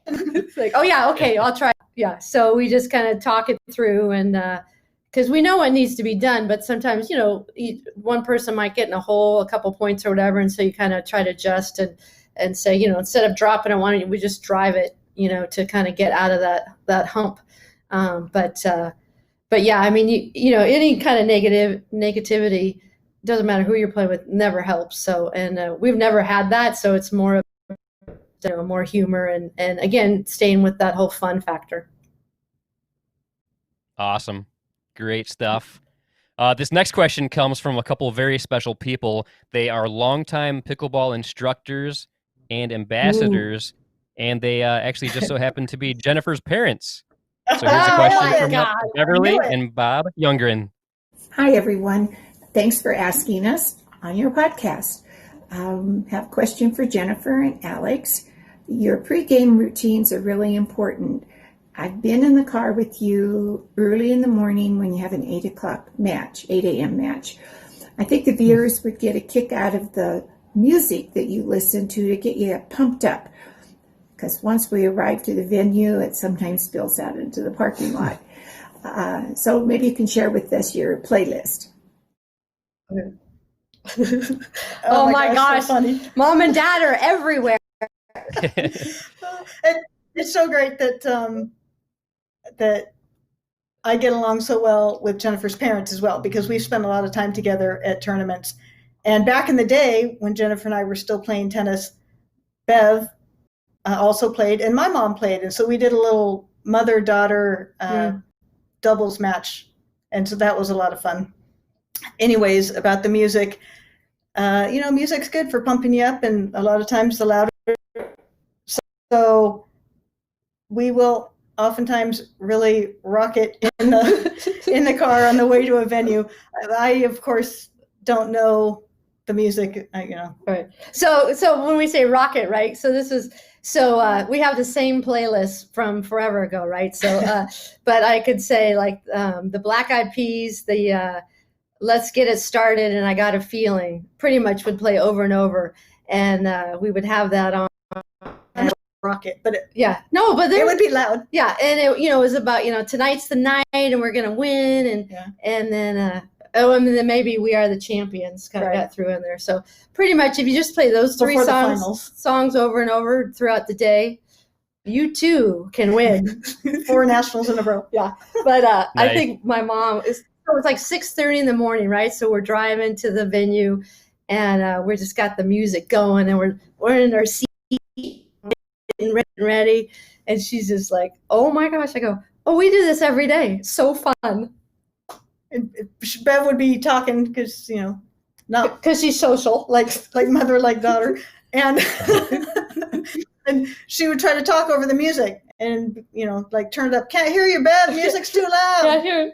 It's like, oh yeah, okay, I'll try. Yeah. So we just kind of talk it through, and because we know what needs to be done, but sometimes, one person might get in a hole, a couple points or whatever. And so you kind of try to adjust and say, instead of dropping it, why don't we just drive it, to kind of get out of that hump. But yeah, I mean, any kind of negativity, doesn't matter who you're playing with, never helps. So, and we've never had that. So it's more of, more humor and again, staying with that whole fun factor. Awesome. Great stuff. This next question comes from a couple of very special people. They are longtime pickleball instructors and ambassadors, and they actually just so happen to be Jennifer's parents. So here's a question from Beverly and Bob Youngren. Hi, everyone. Thanks for asking us on your podcast. Have a question for Jennifer and Alex. Your pregame routines are really important. I've been in the car with you early in the morning when you have an 8 a.m. match. I think the viewers would get a kick out of the music that you listen to get you pumped up. Because once we arrive to the venue, it sometimes spills out into the parking lot. So maybe you can share with us your playlist. Oh my gosh. So funny. Mom and Dad are everywhere. It's so great that I get along so well with Jennifer's parents as well, because we've spent a lot of time together at tournaments. And back in the day when Jennifer and I were still playing tennis, Bev also played, and my mom played. And so we did a little mother-daughter doubles match. And so that was a lot of fun. Anyways, about the music, music's good for pumping you up, and a lot of times the louder. So we will oftentimes really rock it in the car on the way to a venue. I, of course, don't know the music, Right. So when we say rock it, right? So we have the same playlist from forever ago, right? So, but I could say like the Black Eyed Peas, the Let's Get It Started, and I Got a Feeling pretty much would play over and over. And we would have that on. Rocket, but but it would be loud. Yeah, and it was about tonight's the night and we're gonna win, and then then maybe We Are the Champions kind of got through in there. So pretty much if you just play those 3 songs over and over throughout the day, you too can win 4 nationals in a row. Yeah, but nice. I think my mom it's like 6:30 in the morning, right? So we're driving to the venue, and we just got the music going, and we're in our seat. Ready, and she's just like, oh my gosh. I go, oh, we do this every day, so fun. And Bev would be talking because not because she's social, like mother, like daughter, and And she would try to talk over the music and, like turn it up. Can't hear you, Bev. Music's too loud.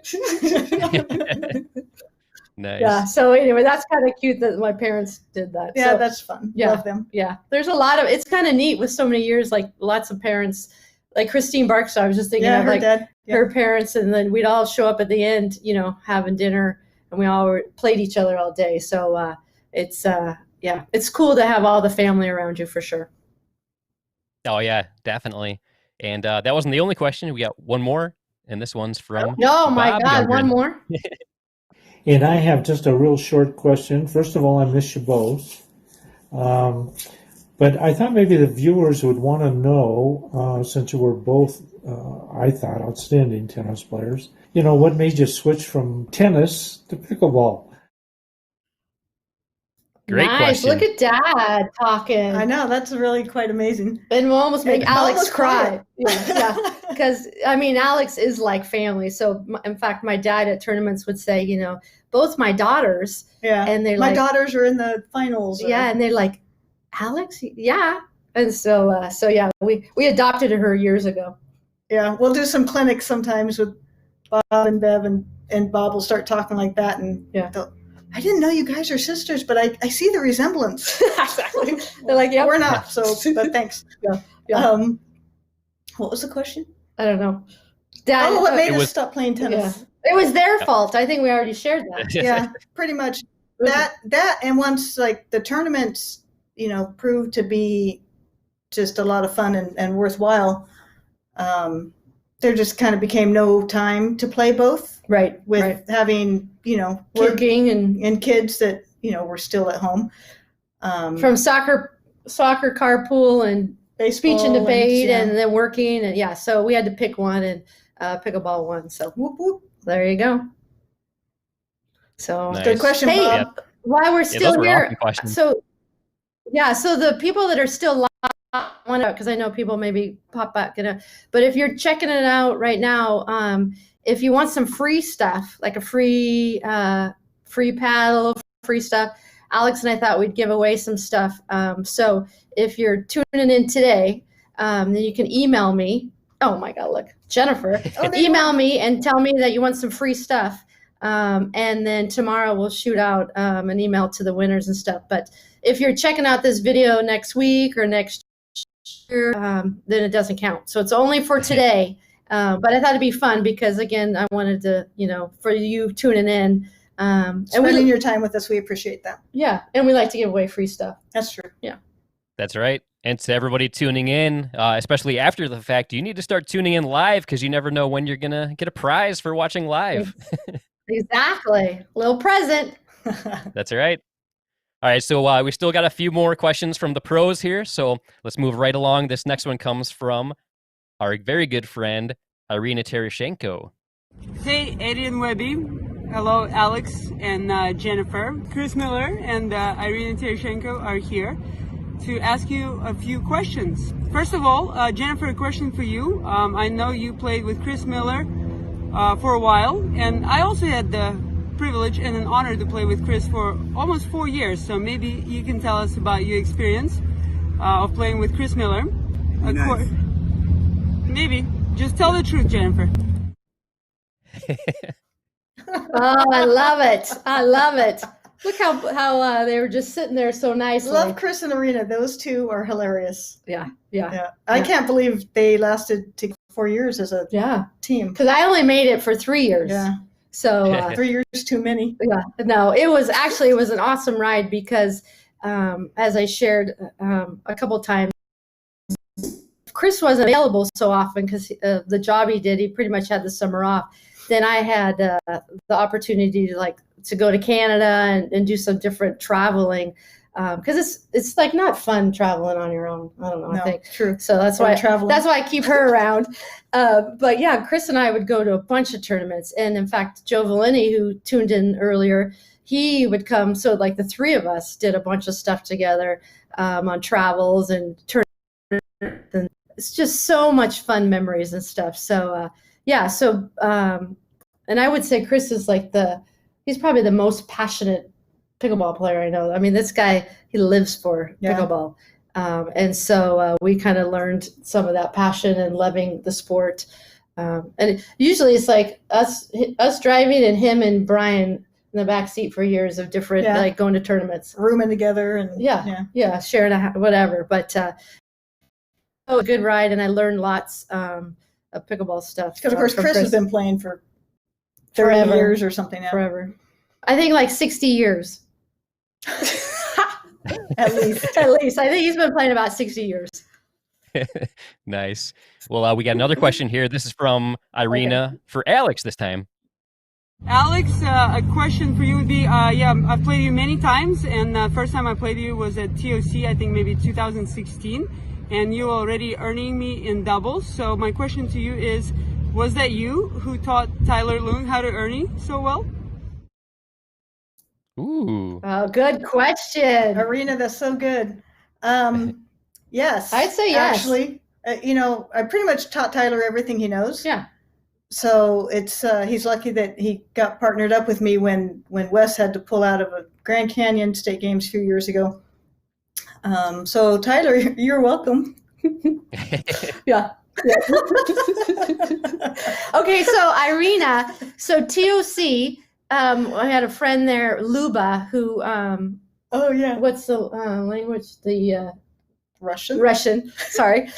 Nice. Yeah. So anyway, that's kind of cute that my parents did that. Yeah, So, that's fun. yeah, Love them. Yeah. There's a lot of, it's kind of neat with so many years, like lots of parents, like Christine Barksdale. I was just thinking of her like dad. Yeah. her parents, and then we'd all show up at the end, having dinner, and we all played each other all day. So it's cool to have all the family around you for sure. Oh yeah, definitely. And that wasn't the only question. We got one more, and this one's from Oh my Bob God, Youngren. one more. And I have just a real short question. First of all, I miss you both. But I thought maybe the viewers would want to know, since you were both, I thought, outstanding tennis players, what made you switch from tennis to pickleball? Great Nice. question. Look at Dad talking. I know, that's really quite amazing. And we'll almost make And Alex almost cry. Yeah. Because, Alex is like family. So, in fact, my dad at tournaments would say, both my daughters. Yeah. And they're my like, daughters are in the finals. yeah. And they're like, Alex? Yeah. And so yeah, we adopted her years ago. Yeah. We'll do some clinics sometimes with Bob and Bev, and Bob will start talking like that. And I didn't know you guys are sisters, but I see the resemblance. Exactly. They're like, yeah, we're not. So, but thanks. Yeah. What was the question? I don't know. Dad, what made us stop playing tennis? Yeah. It was their fault. I think we already shared that. Yeah, pretty much. That and once like the tournaments, proved to be just a lot of fun and worthwhile. There just kind of became no time to play both. Right. With having, working and kids that, were still at home. From soccer carpool and baseball, speech and debate and then working. And so we had to pick one, and pickleball won. So whoop, whoop. There you go. So Nice. Good question, hey, Bob. while we're still those were here, awesome questions. so the people that are still live, because I know people maybe pop back, but if you're checking it out right now, if you want some free stuff, like a free paddle, free stuff, Alex and I thought we'd give away some stuff. So if you're tuning in today, then you can email me. Oh my God, look, Jennifer, email me and tell me that you want some free stuff. And then tomorrow we'll shoot out an email to the winners and stuff. But if you're checking out this video next week or next year, then it doesn't count. So it's only for today. But I thought it'd be fun because, again, I wanted to, for you tuning in. Spending your time with us, we appreciate that. Yeah, and we like to give away free stuff. That's true. Yeah. That's right. And to everybody tuning in, especially after the fact, you need to start tuning in live because you never know when you're going to get a prize for watching live. Exactly. Little present. That's right. All right, so we still got a few more questions from the pros here, so let's move right along. This next one comes from our very good friend, Irina Tereshchenko. Hey, Eddie and Webby. Hello, Alex and Jennifer. Chris Miller and Irina Tereshchenko are here to ask you a few questions. First of all, Jennifer, a question for you. I know you played with Chris Miller for a while, and I also had the privilege and an honor to play with Chris for almost 4 years. So maybe you can tell us about your experience of playing with Chris Miller. Nice. Maybe. Just tell the truth, Jennifer. Oh, I love it. I love it. Look how they were just sitting there so nicely. Love Chris and Irina. Those two are hilarious. Yeah. I can't believe they lasted 4 years as a team. Because I only made it for 3 years. Yeah. So 3 years too many. Yeah. No, it was an awesome ride because as I shared a couple times, Chris wasn't available so often because the job he did, he pretty much had the summer off. Then I had the opportunity to go to Canada and do some different traveling because it's like not fun traveling on your own. I don't know. No, I think true. So that's why I keep her around. But yeah, Chris and I would go to a bunch of tournaments, and in fact, Joe Valini, who tuned in earlier, he would come. So like the three of us did a bunch of stuff together on travels and tournaments, and it's just so much fun memories and stuff. So yeah. So and I would say Chris is he's probably the most passionate pickleball player I know. I mean, this guy, he lives for pickleball. And so we kind of learned some of that passion and loving the sport. And usually it's like us driving and him and Brian in the back seat for years of different, like going to tournaments, rooming together, and sharing whatever. But a good ride, and I learned lots of pickleball stuff. Because of course Chris has been playing for 30 forever. years or something now. Forever. I think like 60 years. At least. At least. I think he's been playing about 60 years. Nice. Well, we got another question here. This is from Irina for Alex this time. Alex, a question for you would be, I've played you many times, and the first time I played you was at TOC, I think maybe 2016, and you were already earning me in doubles. So my question to you is, was that you who taught Tyler Loong how to ernie so well? Ooh. Oh, good question. Irina, that's so good. Yes. I'd say yes. Actually, I pretty much taught Tyler everything he knows. Yeah. So it's he's lucky that he got partnered up with me when Wes had to pull out of a Grand Canyon State Games a few years ago. So Tyler, you're welcome. Yeah. Okay, so Irina, so TOC, I had a friend there, Luba, who what's the language? The Russian, sorry.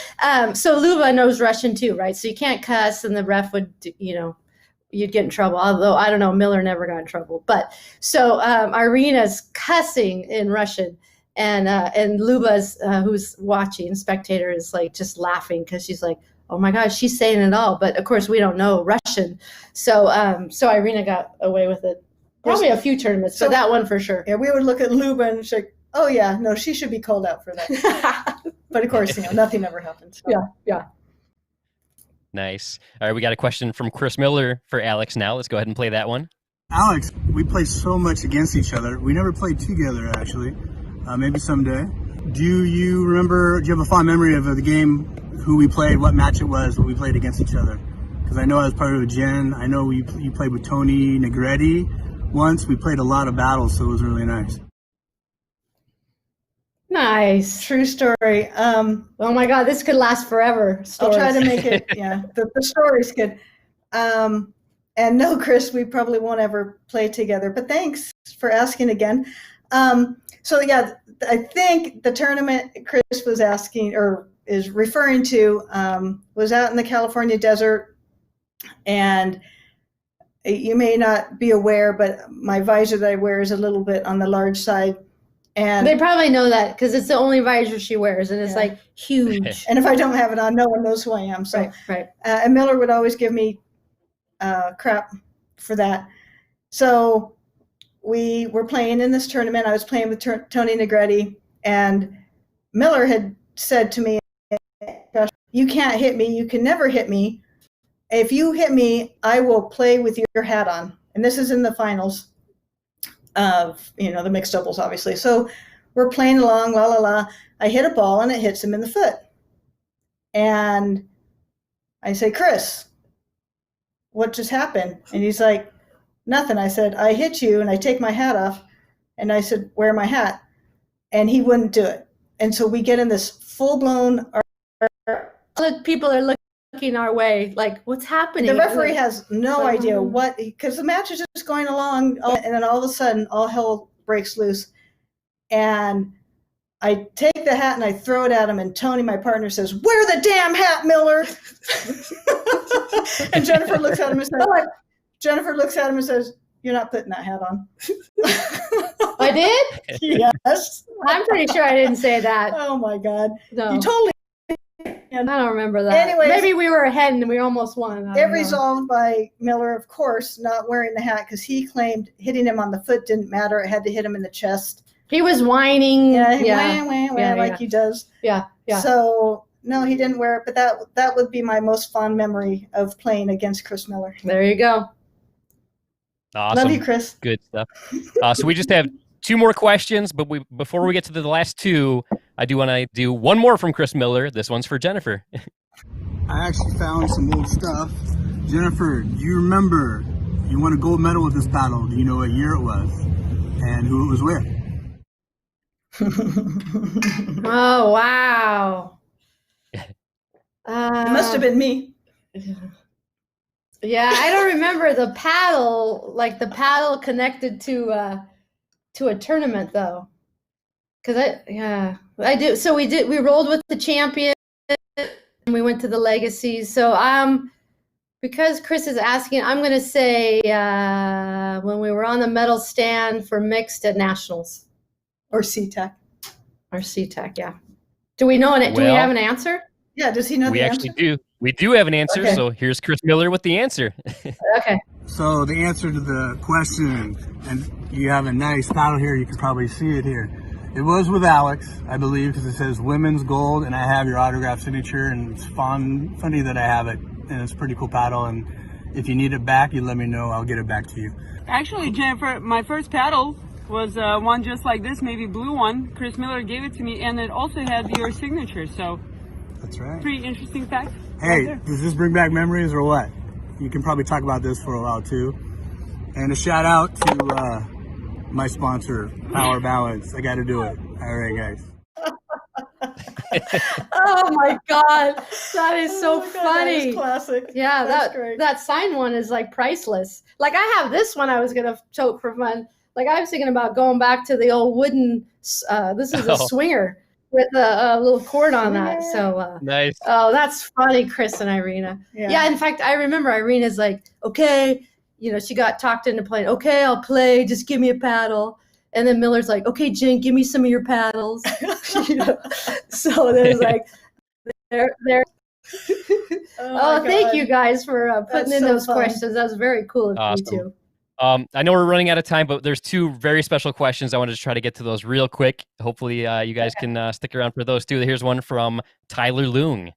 So Luba knows Russian too, right? So you can't cuss, and the ref would, you'd get in trouble. Although, I don't know, Miller never got in trouble. But so Irina's cussing in Russian, and Luba's, who's watching, spectator, is like just laughing because she's like, oh my gosh, she's saying it all. But of course, we don't know Russian. So Irina got away with it. Probably a few tournaments, but that one for sure. Yeah, we would look at Luba and say, oh yeah, no, she should be called out for that. But of course, nothing ever happens. So. Yeah. Nice. All right, we got a question from Chris Miller for Alex now. Let's go ahead and play that one. Alex, we play so much against each other. We never played together, actually. Maybe someday. Do you have a fond memory of the game, who we played, what match it was, what we played against each other? Because I know I was part of a Jen. I know you played with Tony Negretti once. We played a lot of battles, so it was really nice. Nice. True story. Oh my God, this could last forever. I'll try to make it, the story's good. And no, Chris, we probably won't ever play together, but thanks for asking again. So yeah, I think the tournament Chris was asking or is referring to was out in the California desert, and you may not be aware, but my visor that I wear is a little bit on the large side. And they probably know that because it's the only visor she wears, and it's like huge. And if I don't have it on, no one knows who I am. So, right. And Miller would always give me crap for that. So we were playing in this tournament. I was playing with Tony Negretti, and Miller had said to me, "Gosh, you can't hit me. You can never hit me. If you hit me, I will play with your hat on." And this is in the finals of, the mixed doubles, obviously. So we're playing along, la, la, la. I hit a ball and it hits him in the foot. And I say, "Chris, what just happened?" And he's like, "Nothing." I said, "I hit you," and I take my hat off. And I said, "Wear my hat." And he wouldn't do it. And so we get in this full-blown... People are looking our way, like, what's happening? The referee has no idea what, because the match is just going along, and then all of a sudden, all hell breaks loose. And I take the hat and I throw it at him, and Tony, my partner, says, "Wear the damn hat, Miller." And Jennifer looks at him and says, "You're not putting that hat on." I did? Yes. I'm pretty sure I didn't say that. Oh my God. No. You totally. I don't remember that. Anyways, maybe we were ahead and we almost won. It resolved by Miller, of course, not wearing the hat because he claimed hitting him on the foot didn't matter. It had to hit him in the chest. He was whining. Like he does. Yeah. So no, he didn't wear it, but that would be my most fond memory of playing against Chris Miller. There you go. Awesome. Love you, Chris. Good stuff. So we just have two more questions, but before we get to the last two, I do want to do one more from Chris Miller. This one's for Jennifer. I actually found some old stuff. Jennifer, do you remember you won a gold medal with this battle? Do you know what year it was and who it was with? Oh, wow. It must have been me. Yeah, I don't remember the paddle, like the paddle connected to a tournament though. Cause I do. So we rolled with the champion and we went to the legacies. So because Chris is asking, I'm gonna say when we were on the medal stand for mixed at nationals. Or CTAC. Or CTAC, yeah. Do we know do we have an answer? Yeah, does he know We the actually answer? do. We do have an answer, Okay. so here's Chris Miller with the answer. Okay. So the answer to the question, and you have a nice paddle here, you can probably see it here. It was with Alex, I believe, because it says women's gold, and I have your autograph signature, and it's funny that I have it, and it's a pretty cool paddle, and if you need it back, you let me know, I'll get it back to you. Actually, Jennifer, my first paddle was one just like this, maybe blue one. Chris Miller gave it to me, and it also had your signature, so That's right. pretty interesting fact. Hey, right does this bring back memories or what? You can probably talk about this for a while too. And a shout out to my sponsor, Power Balance. I got to do it. All right, guys. Oh my God, that is so That funny. is classic. Yeah, That's great. that signed one is like priceless. Like I have this one I was gonna tote for fun. Like I was thinking about going back to the old wooden. This is a swinger with a little cord on that. So Nice. Oh, that's funny, Chris and Irina. Yeah. In fact, I remember Irina's like, okay, she got talked into playing. Okay, I'll play. Just give me a paddle. And then Miller's like, okay, Jen, give me some of your paddles. So there's like, there. Oh, thank you guys for putting in those questions. That was very cool of you too. I know we're running out of time, but there's two very special questions. I wanted to try to get to those real quick. Hopefully you guys can stick around for those two. Here's one from Tyler Loong.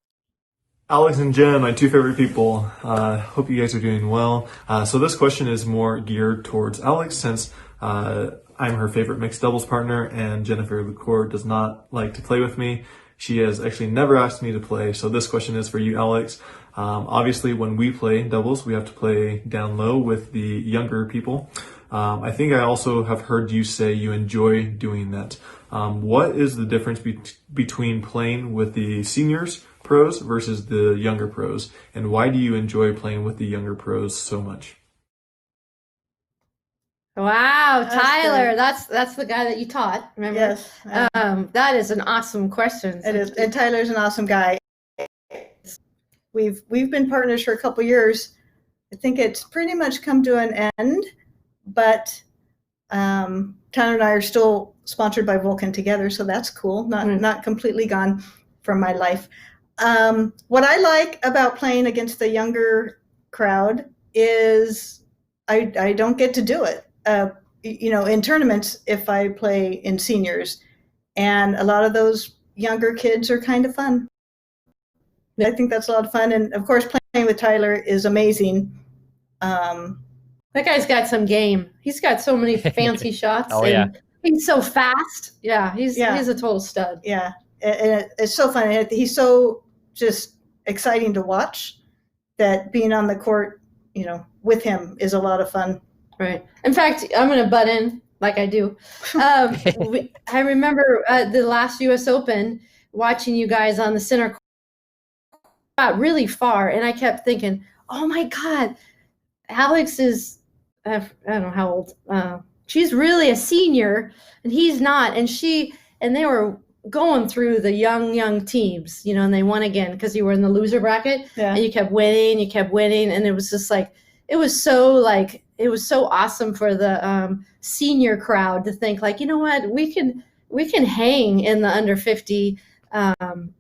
Alex and Jen, my two favorite people. Hope you guys are doing well. So this question is more geared towards Alex since I'm her favorite mixed doubles partner and Jennifer Lucore does not like to play with me. She has actually never asked me to play. So this question is for you, Alex. Obviously, when we play doubles, we have to play down low with the younger people. I think I also have heard you say you enjoy doing that. What is the difference between playing with the seniors pros versus the younger pros? And why do you enjoy playing with the younger pros so much? Wow, That's Tyler, great. that's the guy that you taught, remember? Yes. That is an awesome question. It is. And Tyler's an awesome guy. We've been partners for a couple years. I think it's pretty much come to an end, but Tyler and I are still sponsored by Vulcan together, so that's cool. Not completely gone from my life. What I like about playing against the younger crowd is I don't get to do it. In tournaments, if I play in seniors, and a lot of those younger kids are kind of fun. I think that's a lot of fun, and of course, playing with Tyler is amazing. That guy's got some game. He's got so many fancy shots. Oh, and yeah. He's so fast. Yeah, he's a total stud. Yeah, and it's so fun. He's so just exciting to watch that being on the court, with him is a lot of fun. Right. In fact, I'm going to butt in like I do. I remember the last U.S. Open watching you guys on the center court, got really far, and I kept thinking, oh my God, Alex is, I don't know how old, she's really a senior, and he's not, and they were going through the young teams, and they won again because you were in the loser bracket, and you kept winning, and it was just like, it was so awesome for the senior crowd to think like, you know what, we can hang in the under 50 and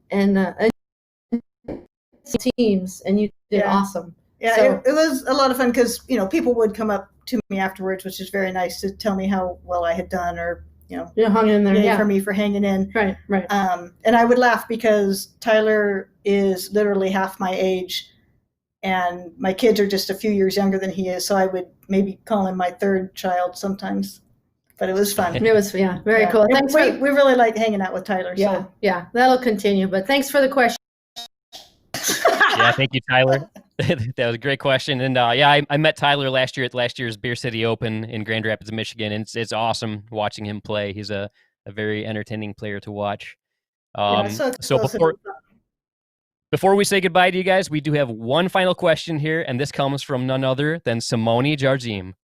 teams, and you did awesome. Yeah, So- it was a lot of fun because people would come up to me afterwards, which is very nice to tell me how well I had done, or hung in there, yay for me for hanging in. Right. And I would laugh because Tyler is literally half my age, and my kids are just a few years younger than he is. So I would maybe call him my third child sometimes. But it was fun. It was very cool. And Thanks we really like hanging out with Tyler. Yeah, So. yeah, that'll continue. But thanks for the question. Yeah, thank you, Tyler. That was a great question. And I met Tyler last year at last year's Beer City Open in Grand Rapids, Michigan. And it's awesome watching him play. He's a a very entertaining player to watch. So Before we say goodbye to you guys, we do have one final question here, and this comes from none other than Simone Jardim.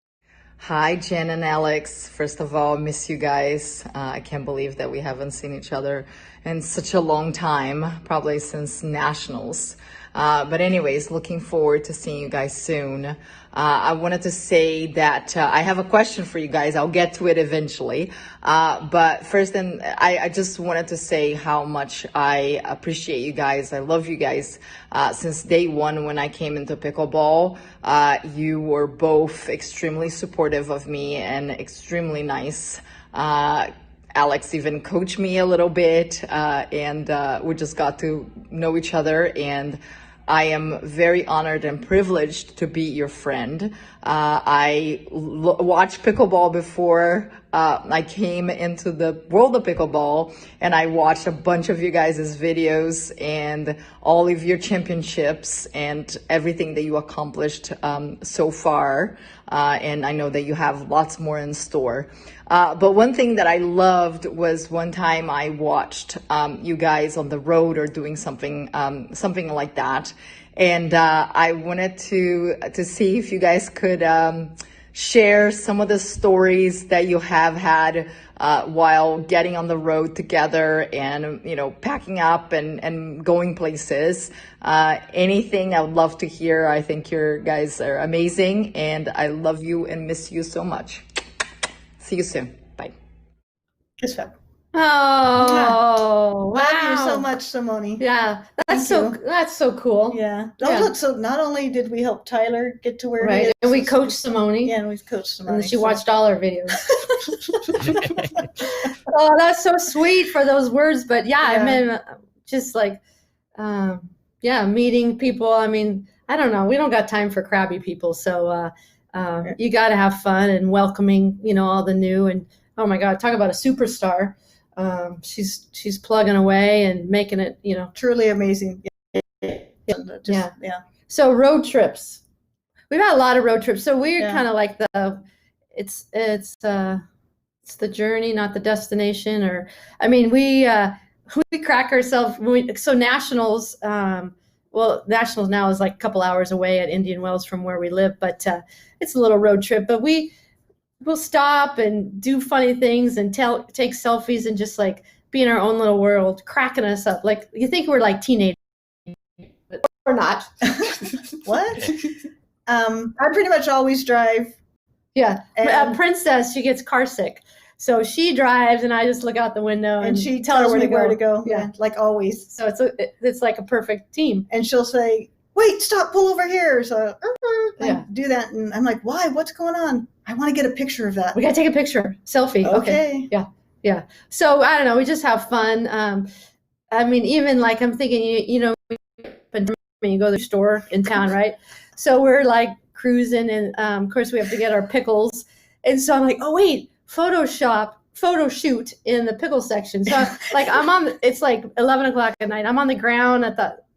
Hi, Jen and Alex. First of all, miss you guys. I can't believe that we haven't seen each other in such a long time, probably since Nationals. But anyways, looking forward to seeing you guys soon. I wanted to say that I have a question for you guys. I'll get to it eventually. But first, I just wanted to say how much I appreciate you guys. I love you guys. Since day one when I came into pickleball, you were both extremely supportive of me and extremely nice. Alex even coached me a little bit, and we just got to know each other, and I am very honored and privileged to be your friend. I watched pickleball before I came into the world of pickleball, and I watched a bunch of you guys' videos and all of your championships and everything that you accomplished so far. And I know that you have lots more in store. But one thing that I loved was one time I watched you guys on the road or doing something like that. And I wanted to see if you guys could share some of the stories that you have had while getting on the road together and, packing up and going places. Anything I would love to hear. I think your guys are amazing, and I love you and miss you so much. See you soon. Bye. Kiss back. Oh, wow. Love you so much, Simone. Yeah, that's so cool. Yeah. Yeah. Look, so not only did we help Tyler get to where he is, and we coached Simone. Yeah, and we coached Simone. And she watched all our videos. Oh, that's so sweet for those words. But I mean, just like, meeting people. I mean, I don't know. We don't got time for crabby people. So you got to have fun and welcoming, all the new. And oh my God, talk about a superstar. She's plugging away and making it, truly amazing. Yeah. So road trips. We've had a lot of road trips. So we're kind of like it's the journey, not the destination. Or, I mean, we crack ourselves. So Nationals, Nationals now is like a couple hours away at Indian Wells from where we live, but it's a little road trip. But we'll stop and do funny things and take selfies and just like be in our own little world, cracking us up. Like you think we're like teenagers, but we're not. What? I pretty much always drive. Yeah. Princess, she gets car sick. So she drives and I just look out the window and she tells me where to go. Yeah. Like always. So it's like a perfect team. And she'll say, wait, stop, pull over here. So I do that. And I'm like, why? What's going on? I want to get a picture of that. We got to take a picture. Selfie. Okay. Yeah. Yeah. So I don't know. We just have fun. I mean, even like I'm thinking, you go to the store in town, right? So we're like cruising and of course we have to get our pickles. And so I'm like, oh, wait, photo shoot in the pickle section. So like it's like 11 o'clock at night. I'm on the ground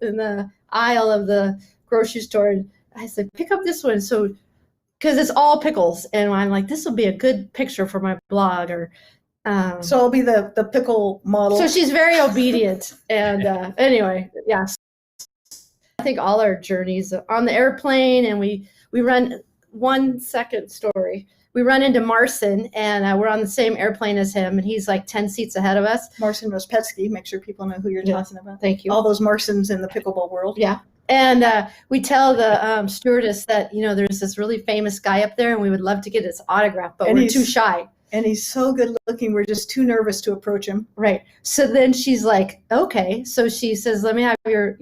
in the aisle of the grocery store. And I said, pick up this one. So, because it's all pickles. And I'm like, this will be a good picture for my blog. Or so I'll be the pickle model. So she's very obedient. And anyway, yeah. I think all our journeys on the airplane, and we run 1 second story. We run into Marcin, and we're on the same airplane as him, and he's like 10 seats ahead of us. Marcin Rospetsky. Make sure people know who you're talking about. Thank you. All those Marcins in the pickleball world. Yeah. And we tell the stewardess that, there's this really famous guy up there, and we would love to get his autograph, but we're too shy. And he's so good looking. We're just too nervous to approach him. Right. So then she's like, okay. So she says, let me have your.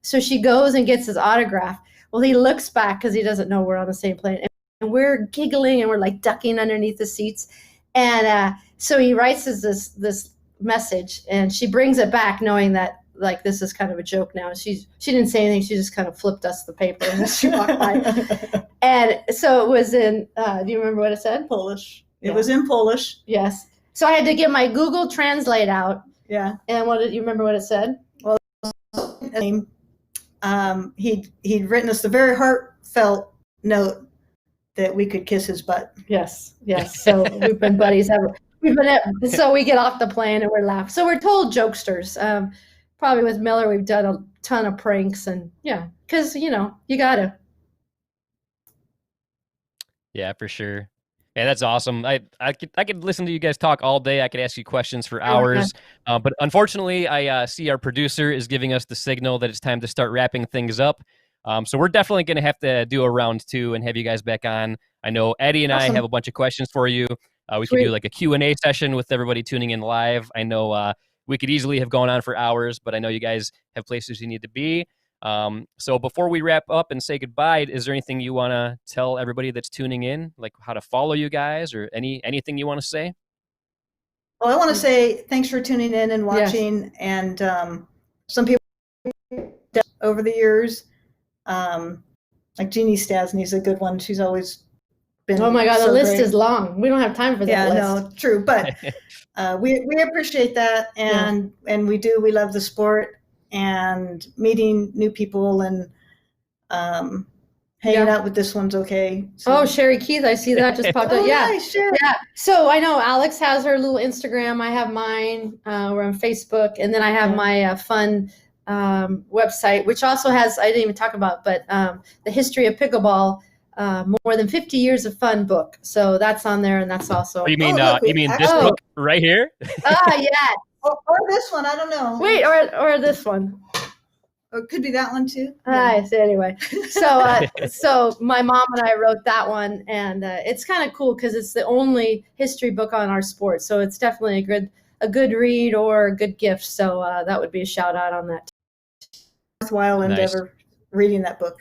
So she goes and gets his autograph. Well, he looks back because he doesn't know we're on the same plane. And we're giggling and we're like ducking underneath the seats. And so he writes us this message, and she brings it back knowing that like this is kind of a joke now. She didn't say anything. She just kind of flipped us the paper and she walked by. And so it was in, do you remember what it said? Polish. It was in Polish. Yes. So I had to get my Google Translate out. Yeah. And what did you remember what it said? Well, he'd written us a very heartfelt note that we could kiss his butt. Yes. So we've been buddies ever. So we get off the plane and we're laughing. So we're total jokesters. Probably with Miller, we've done a ton of pranks and because you gotta. Yeah, for sure. Yeah, that's awesome. I could listen to you guys talk all day. I could ask you questions for hours. But unfortunately, I see our producer is giving us the signal that it's time to start wrapping things up. So we're definitely going to have to do a round 2 and have you guys back on. I know Eddie and I have a bunch of questions for you. We could do like a Q&A session with everybody tuning in live. I know we could easily have gone on for hours, but I know you guys have places you need to be. So before we wrap up and say goodbye, is there anything you want to tell everybody that's tuning in, like how to follow you guys or anything you want to say? Well, I want to say thanks for tuning in and watching. Yes. And some people over the years, like Jeannie Stasny's a good one. She's always been. Oh my God, the list is long. We don't have time for that list. No, true. But we appreciate that. And we love the sport and meeting new people and hanging out with this one's okay. So. Oh, Sherry Keith, I see that just popped up. Nice, Sherry. Yeah. So I know Alex has her little Instagram. I have mine. We're on Facebook. And then I have my fun website, which also has, I didn't even talk about, but the history of pickleball, more than 50 years of fun book. So that's on there, and that's also. Oh, you mean this book right here? Yeah. Or this one, I don't know. Wait, or this one. Or it could be that one too. Anyway, so my mom and I wrote that one, and it's kind of cool because it's the only history book on our sport. So it's definitely a good read or a good gift. So that would be a shout out on that. Worthwhile endeavor reading that book.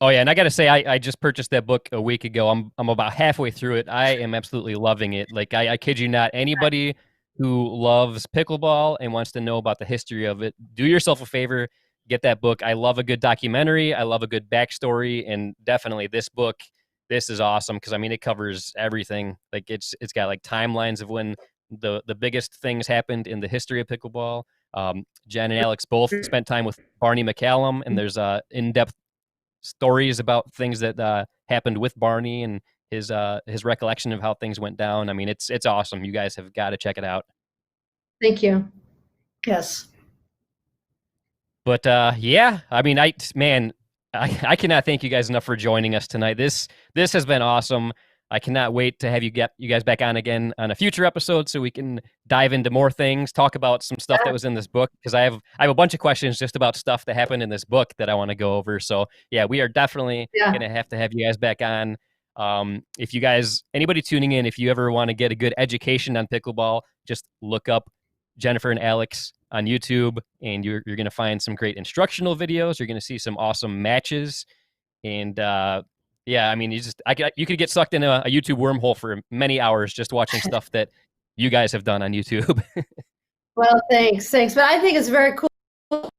Oh yeah, and I got to say, I just purchased that book a week ago. I'm about halfway through it. I am absolutely loving it. Like I kid you not, anybody who loves pickleball and wants to know about the history of it, do yourself a favor, get that book. I love a good documentary. I love a good backstory, and definitely this book. This is awesome because I mean it covers everything. Like it's got like timelines of when the biggest things happened in the history of pickleball. Jen and Alex both spent time with Barney McCallum, and there's in-depth stories about things that happened with Barney and his recollection of how things went down. I mean, it's awesome. You guys have got to check it out. Thank you. Yes. But yeah, I mean, I cannot thank you guys enough for joining us tonight. This has been awesome. I cannot wait to have you guys back on again on a future episode so we can dive into more things, talk about some stuff that was in this book, because I have a bunch of questions just about stuff that happened in this book that I want to go over. So yeah, we are definitely going to have you guys back on. If you guys, anybody tuning in, if you ever want to get a good education on pickleball, just look up Jennifer and Alex on YouTube, and you're going to find some great instructional videos. You're going to see some awesome matches, and yeah, I mean, you could get sucked in a YouTube wormhole for many hours just watching stuff that you guys have done on YouTube. Well, thanks. But I think it's very cool, all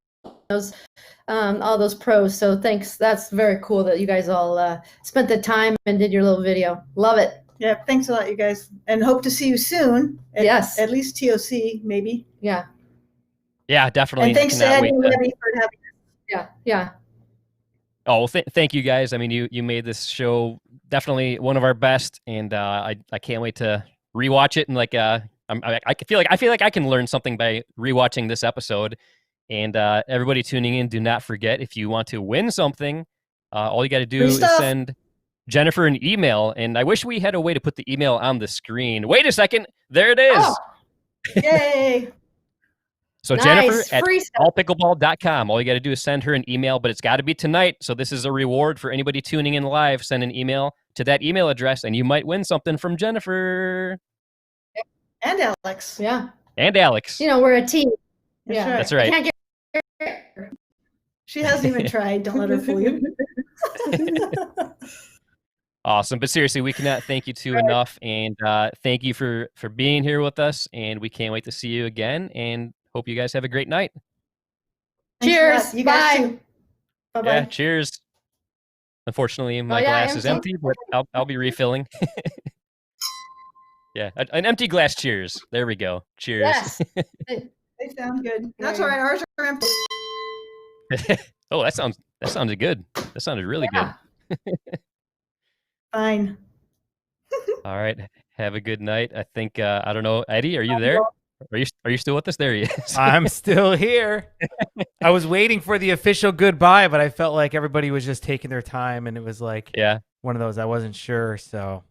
those pros. So thanks. That's very cool that you guys all spent the time and did your little video. Love it. Yeah, thanks a lot, you guys, and hope to see you soon. At least TOC, maybe. Yeah. Yeah, definitely. And thanks to Eddie and Webby for having us. Yeah. Oh, well, thank you guys. I mean, you made this show definitely one of our best, and I can't wait to rewatch it. And like I feel like I can learn something by rewatching this episode. And everybody tuning in, do not forget, if you want to win something, all you got to do is send Jennifer an email. And I wish we had a way to put the email on the screen. Wait a second, there it is. Oh. Yay! So nice. Jennifer at allpickleball.com. All you got to do is send her an email, but it's got to be tonight. So this is a reward for anybody tuning in live. Send an email to that email address, and you might win something from Jennifer. And Alex. Yeah. And Alex. You know, we're a team. That's right. Can't get... She hasn't even tried. Don't let her fool you. Awesome. But seriously, we cannot thank you two enough. And thank you for being here with us. And we can't wait to see you again. And hope you guys have a great night. Cheers. You guys Bye. Bye-bye. Yeah, cheers. Unfortunately, my glass is empty, but I'll be refilling. Yeah, an empty glass cheers. There we go. Cheers. Yes. They sound good. That's all right. Ours are empty. Oh, that sounded good. That sounded really good. Fine. All right. Have a good night. I think I don't know, Eddie, are you there? Are you still with us? There he is. I'm still here. I was waiting for the official goodbye, but I felt like everybody was just taking their time, and it was like one of those I wasn't sure. So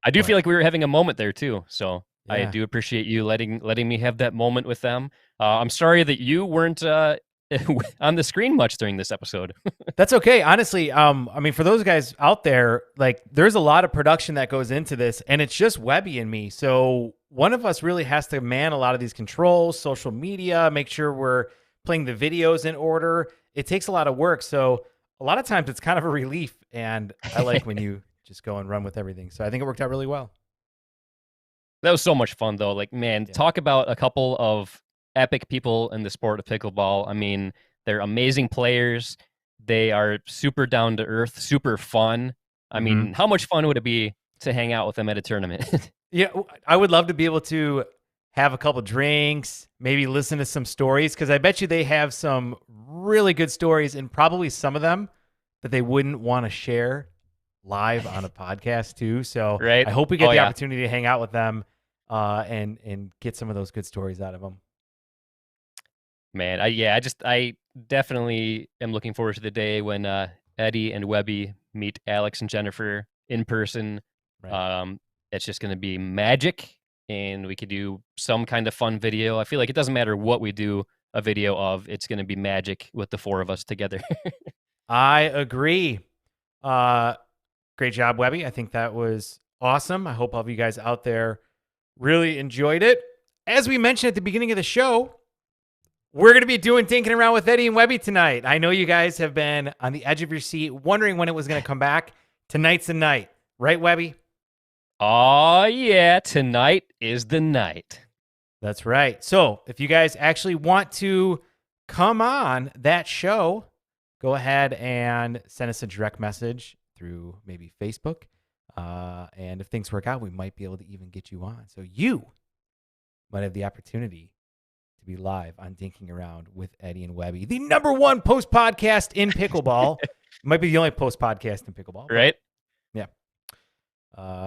I do feel like we were having a moment there too. So I Yeah. do appreciate you letting me have that moment with them. I'm sorry that you weren't on the screen much during this episode. That's okay. Honestly, I mean, for those guys out there, like there's a lot of production that goes into this, and it's just Webby and me. So one of us really has to man a lot of these controls, social media, make sure we're playing the videos in order. It takes a lot of work. So a lot of times it's kind of a relief, and I like when you just go and run with everything. So I think it worked out really well. That was so much fun, though. Like, man, talk about a couple of epic people in the sport of pickleball. I mean, they're amazing players. They are super down to earth, super fun. I mean, how much fun would it be to hang out with them at a tournament? Yeah, I would love to be able to have a couple drinks, maybe listen to some stories, because I bet you they have some really good stories, and probably some of them that they wouldn't want to share live on a podcast too. So Right. I hope we get Oh, the yeah. opportunity to hang out with them and get some of those good stories out of them. Man, I definitely am looking forward to the day when Eddie and Webby meet Alex and Jennifer in person. It's just going to be magic, and we could do some kind of fun video. I feel like it doesn't matter what we do a video of, it's going to be magic with the four of us together. I agree. Great job, Webby. I think that was awesome. I hope all of you guys out there really enjoyed it. As we mentioned at the beginning of the show, we're going to be doing Dinking Around with Eddie and Webby tonight. I know you guys have been on the edge of your seat wondering when it was going to come back. Tonight's the night. Right, Webby? Oh, yeah. Tonight is the night. That's right. So if you guys actually want to come on that show, go ahead and send us a direct message through maybe Facebook. And if things work out, we might be able to even get you on. So you might have the opportunity to be live on Dinking Around with Eddie and Webby, the #1 post podcast in pickleball. Might be the only post podcast in pickleball. Right? Yeah.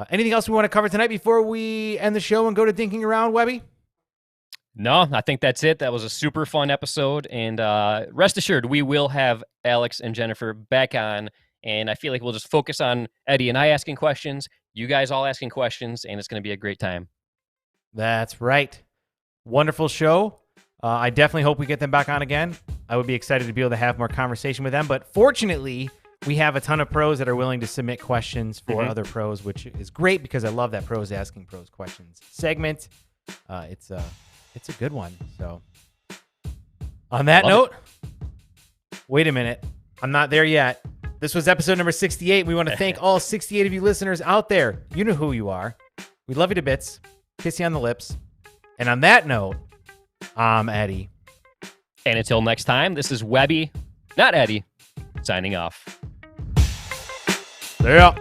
Anything else we want to cover tonight before we end the show and go to Dinking Around, Webby? No, I think that's it. That was a super fun episode. And rest assured, we will have Alex and Jennifer back on. And I feel like we'll just focus on Eddie and I asking questions, you guys all asking questions, and it's going to be a great time. That's right. Wonderful show. I definitely hope we get them back on again. I would be excited to be able to have more conversation with them. But fortunately, we have a ton of pros that are willing to submit questions for other pros, which is great because I love that Pros Asking Pros Questions segment. It's a good one. So on that note, wait a minute. I'm not there yet. This was episode number 68. We want to thank all 68 of you listeners out there. You know who you are. We love you to bits. Kiss you on the lips. And on that note, I'm Eddie. And until next time, this is Webby, not Eddie, signing off. Yeah.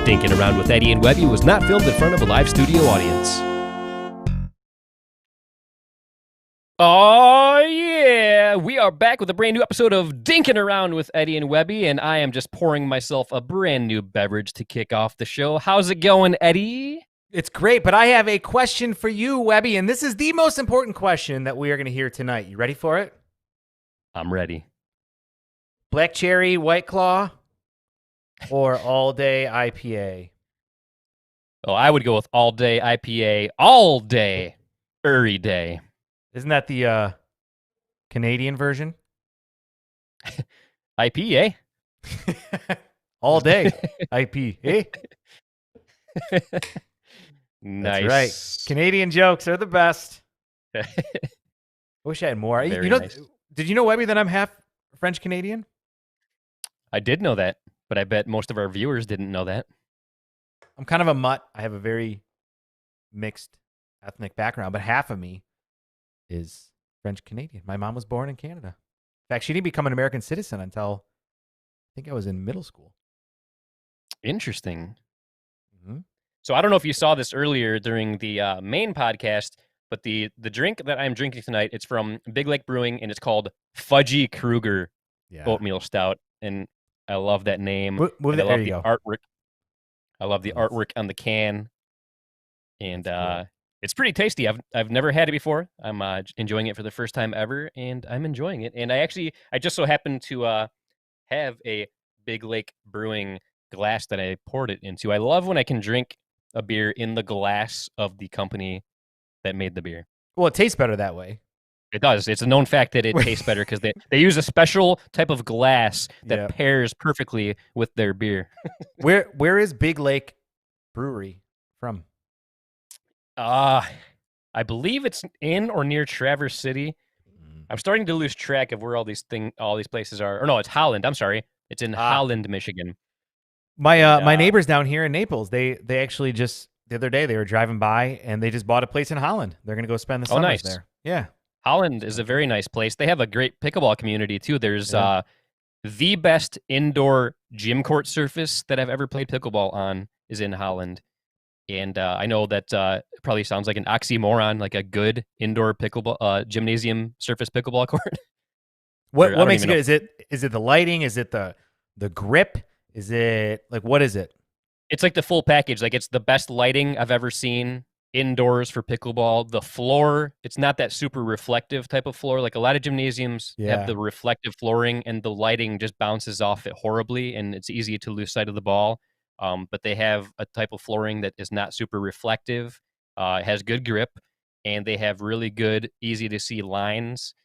Dinking Around with Eddie and Webby was not filmed in front of a live studio audience. Oh, yeah. We are back with a brand new episode of Dinking Around with Eddie and Webby, and I am just pouring myself a brand new beverage to kick off the show. How's it going, Eddie? It's great, but I have a question for you, Webby, and this is the most important question that we are going to hear tonight. You ready for it? I'm ready. Black Cherry, White Claw, or All Day IPA? Oh, I would go with All Day IPA, all day, every day. Isn't that the Canadian version? IPA? All day IPA. Nice. That's right. Canadian jokes are the best. I wish I had more. Very nice. Did you know, Webby, that I'm half French Canadian? I did know that, but I bet most of our viewers didn't know that. I'm kind of a mutt. I have a very mixed ethnic background, but half of me is French Canadian. My mom was born in Canada. In fact, she didn't become an American citizen until I think I was in middle school. Interesting. Mm-hmm. So I don't know if you saw this earlier during the main podcast, but the drink that I'm drinking tonight, it's from Big Lake Brewing, and it's called Fudgy Kruger Oatmeal Stout. And I love that name. Move and I there love you the go. artwork. I love the artwork on the can. And it's pretty tasty. I've never had it before. I'm enjoying it for the first time ever, and I'm enjoying it. And I just so happened to have a Big Lake Brewing glass that I poured it into. I love when I can drink a beer in the glass of the company that made the beer. Well, it tastes better that way. It does. It's a known fact that it tastes better because they use a special type of glass that pairs perfectly with their beer. Where is Big Lake Brewery from? I believe it's in or near Traverse City. I'm starting to lose track of where all these places are. Or no, it's Holland. I'm sorry. It's in Holland, Michigan. My neighbors down here in Naples, they actually just the other day they were driving by and they just bought a place in Holland. They're going to go spend the summers nice. there. Yeah. Holland is a very nice place. They have a great pickleball community too. There's the best indoor gym court surface that I've ever played pickleball on is in Holland. And I know that probably sounds like an oxymoron, like a good indoor pickleball gymnasium surface pickleball court. What makes it good? Is it the lighting? Is it the grip? Is it like what is it? It's like the full package. Like it's the best lighting I've ever seen indoors for pickleball. The floor, it's not that super reflective type of floor. Like a lot of gymnasiums have the reflective flooring and the lighting just bounces off it horribly and it's easy to lose sight of the ball. But they have a type of flooring that is not super reflective, has good grip, and they have really good, easy to see lines,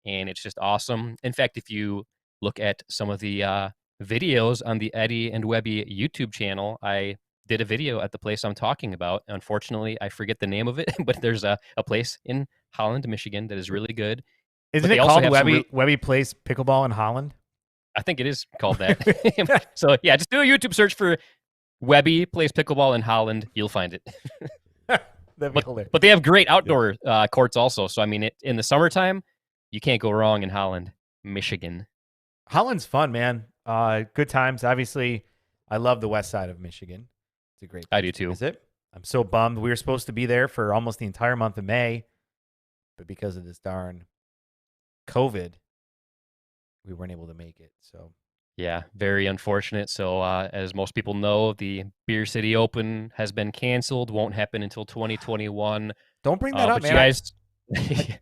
and it's just awesome. In fact, if you look at some of the videos on the Eddie and Webby YouTube channel, I did a video at the place I'm talking about. Unfortunately, I forget the name of it, but there's a place in Holland, Michigan that is really good. Isn't it called Webby Plays Pickleball in Holland? I think it is called that. So yeah, just do a YouTube search for Webby Plays Pickleball in Holland. You'll find it. That'd be hilarious. But they have great outdoor courts also. So I mean, in the summertime, you can't go wrong in Holland, Michigan. Holland's fun, man. Good times. Obviously, I love the west side of Michigan. It's a great place I do too. to visit. I'm so bummed. We were supposed to be there for almost the entire month of May, but because of this darn COVID, we weren't able to make it. So yeah, very unfortunate. So as most people know, the Beer City Open has been canceled. Won't happen until 2021. Don't bring that up, man. You guys,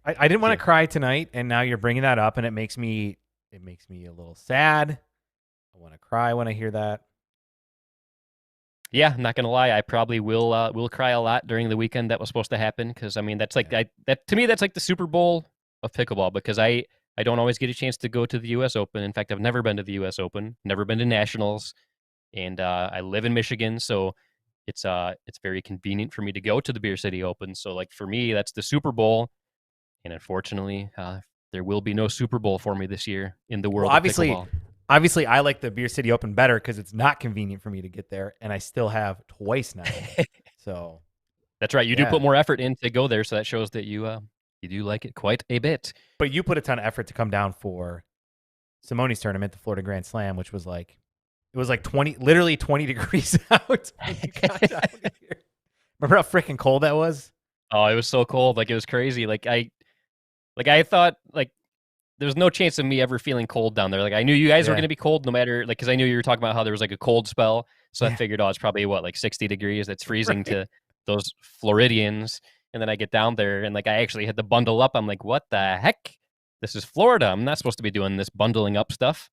I didn't want to cry tonight, and now you're bringing that up, and it makes me a little sad. I want to cry when I hear that. Yeah, I'm not gonna lie. I probably will cry a lot during the weekend that was supposed to happen because I mean that's like that to me that's like the Super Bowl of pickleball because I don't always get a chance to go to the U.S. Open. In fact, I've never been to the U.S. Open, never been to Nationals, and I live in Michigan, so it's very convenient for me to go to the Beer City Open. So like for me, that's the Super Bowl, and unfortunately, there will be no Super Bowl for me this year in the world. Well, of pickleball. Obviously, I like the Beer City Open better because it's not convenient for me to get there, and I still have twice now. So that's right. You do put more effort in to go there, so that shows that you do like it quite a bit. But you put a ton of effort to come down for Simone's tournament, the Florida Grand Slam, which was like 20 degrees out. When you got down here. Remember how freaking cold that was? Oh, it was so cold. Like it was crazy. Like I thought like there's no chance of me ever feeling cold down there. Like I knew you guys were going to be cold no matter, like, cause I knew you were talking about how there was like a cold spell. So I figured, it's probably like 60 degrees. That's freezing to those Floridians. And then I get down there and like, I actually had to bundle up. I'm like, what the heck? This is Florida. I'm not supposed to be doing this bundling up stuff.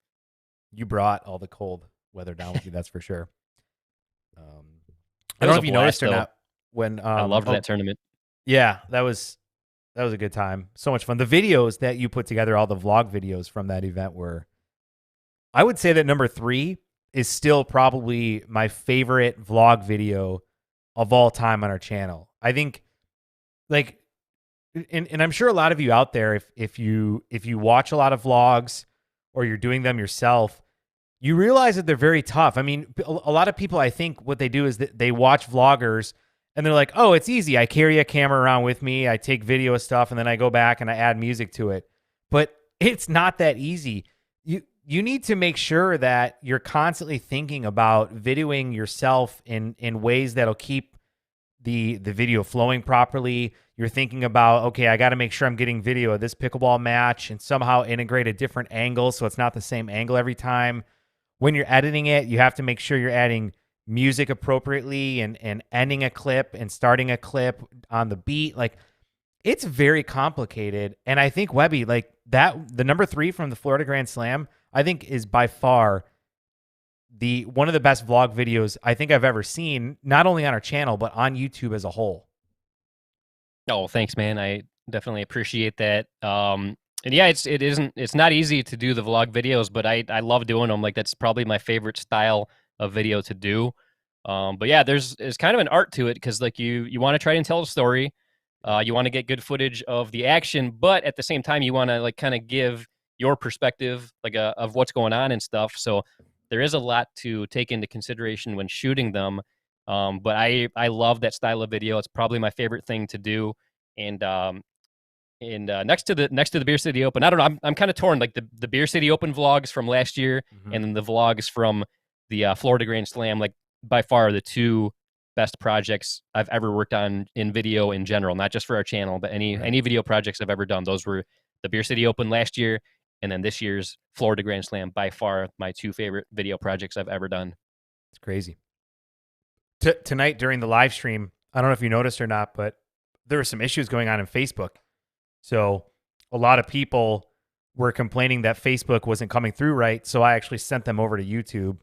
You brought all the cold weather down with you, that's for sure. I It don't was know a if you noticed blast, or though. not when I loved that tournament. Yeah, that was a good time. So much fun. The videos that you put together, all the vlog videos from that event were, I would say that number 3 is still probably my favorite vlog video of all time on our channel. I think, like, and I'm sure a lot of you out there, if you watch a lot of vlogs or you're doing them yourself, you realize that they're very tough. I mean, a lot of people, I think what they do is that they watch vloggers and they're like, oh, it's easy. I carry a camera around with me. I take video of stuff and then I go back and I add music to it. But it's not that easy. You need to make sure that you're constantly thinking about videoing yourself in ways that'll keep the video flowing properly. You're thinking about, okay, I got to make sure I'm getting video of this pickleball match and somehow integrate a different angle so it's not the same angle every time. When you're editing it, you have to make sure you're adding music appropriately and ending a clip and starting a clip on the beat. Like, it's very complicated. And I think Webby, like that, the number 3 from the Florida Grand Slam, I think is by far one of the best vlog videos I think I've ever seen, not only on our channel, but on YouTube as a whole. Oh, thanks, man. I definitely appreciate that. And yeah, it's not easy to do the vlog videos, but I love doing them. Like, that's probably my favorite style of video to do. But yeah, there's kind of an art to it, because like you want to try and tell a story. You want to get good footage of the action, but at the same time, you want to like kind of give your perspective, like of what's going on and stuff. So there is a lot to take into consideration when shooting them. But I love that style of video. It's probably my favorite thing to do. And next to the Beer City Open, I don't know. I'm kind of torn. Like the Beer City Open vlogs from last year, and then the vlogs from the Florida Grand Slam, like by far the 2 best projects I've ever worked on in video in general, not just for our channel, but any video projects I've ever done. Those were the Beer City Open last year, and then this year's Florida Grand Slam. By far my 2 favorite video projects I've ever done. It's crazy. Tonight during the live stream, I don't know if you noticed or not, but there were some issues going on in Facebook. So a lot of people were complaining that Facebook wasn't coming through right. So I actually sent them over to YouTube.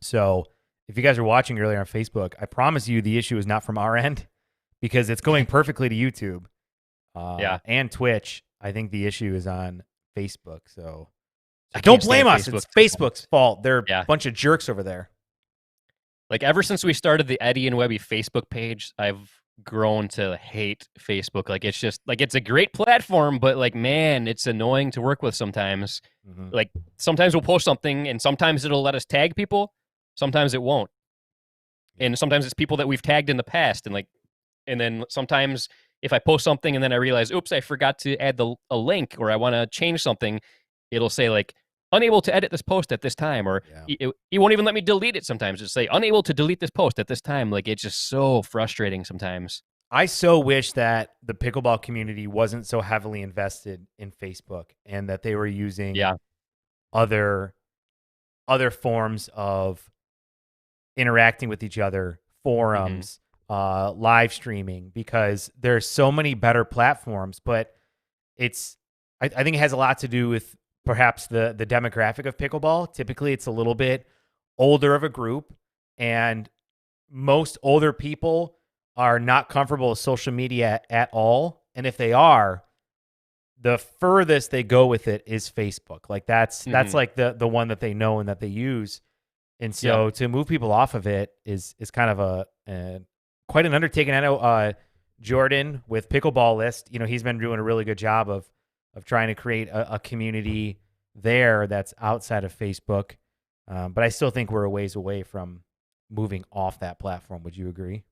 So if you guys are watching earlier on Facebook, I promise you the issue is not from our end, because it's going perfectly to YouTube and Twitch. I think the issue is on Facebook. So don't blame us. It's Facebook's fault. They're a bunch of jerks over there. Like, ever since we started the Eddie and Webby Facebook page, I've grown to hate Facebook. Like, it's just like, it's a great platform, but like, man, it's annoying to work with sometimes. Like, sometimes we'll post something and sometimes it'll let us tag people, sometimes it won't. And sometimes it's people that we've tagged in the past, and then sometimes if I post something and then I realize, oops, I forgot to add a link, or I want to change something, it'll say like, unable to edit this post at this time, or it won't even let me delete it sometimes. It'll say, unable to delete this post at this time. Like, it's just so frustrating sometimes. I so wish that the pickleball community wasn't so heavily invested in Facebook, and that they were using other forms of interacting with each other, forums, live streaming, because there's so many better platforms. But I think it has a lot to do with perhaps the demographic of pickleball. Typically, it's a little bit older of a group, and most older people are not comfortable with social media at all. And if they are, the furthest they go with it is Facebook. Like, that's like the one that they know and that they use. And so to move people off of it is kind of quite an undertaking. I know Jordan with Pickleball List, he's been doing a really good job of trying to create a community there that's outside of Facebook. But I still think we're a ways away from moving off that platform. Would you agree?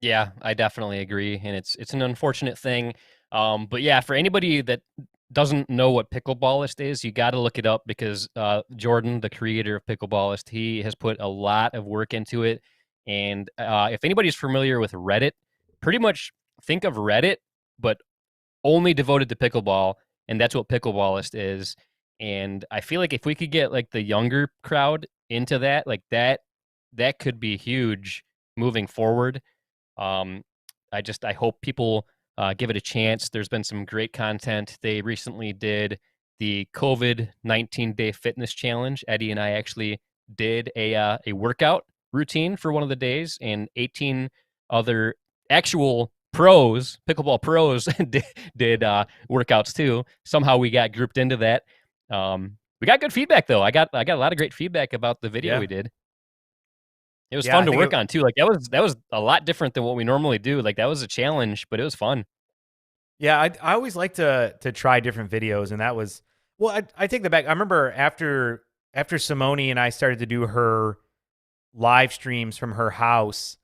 Yeah, I definitely agree. And it's an unfortunate thing. But yeah, for anybody that doesn't know what Pickleballist is, you got to look it up, because Jordan, the creator of Pickleballist, he has put a lot of work into it. And if anybody's familiar with Reddit, pretty much think of Reddit, but only devoted to pickleball, and that's what Pickleballist is. And I feel like if we could get like the younger crowd into that, like that could be huge moving forward. I hope people give it a chance. There's been some great content. They recently did the COVID-19 day fitness challenge. Eddie and I actually did a workout routine for one of the days, and 18 other actual pros, pickleball pros, did workouts too. Somehow we got grouped into that. We got good feedback though. I got a lot of great feedback about the video we did. It was fun to work on too. Like that was a lot different than what we normally do. Like that was a challenge, but it was fun. Yeah, I always like to try different videos, and that was I take that back. I remember after Simone and I started to do her live streams from her house,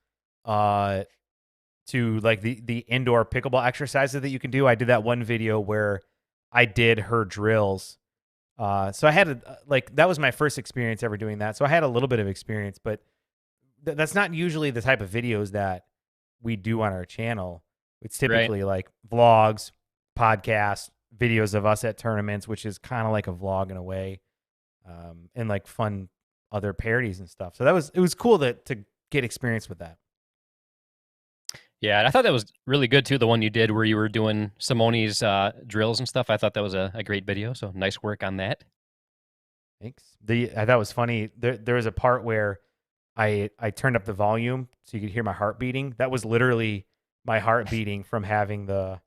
to like the indoor pickleball exercises that you can do. I did that one video where I did her drills. So I had that was my first experience ever doing that. So I had a little bit of experience, but that's not usually the type of videos that we do on our channel. It's typically like vlogs, podcasts, videos of us at tournaments, which is kind of like a vlog in a way, and like fun other parodies and stuff. So it was cool to get experience with that. Yeah, and I thought that was really good too. The one you did where you were doing Simone's drills and stuff. I thought that was a great video. So nice work on that. Thanks. I thought it was funny. There was a part where I turned up the volume so you could hear my heart beating. That was literally my heart beating from having the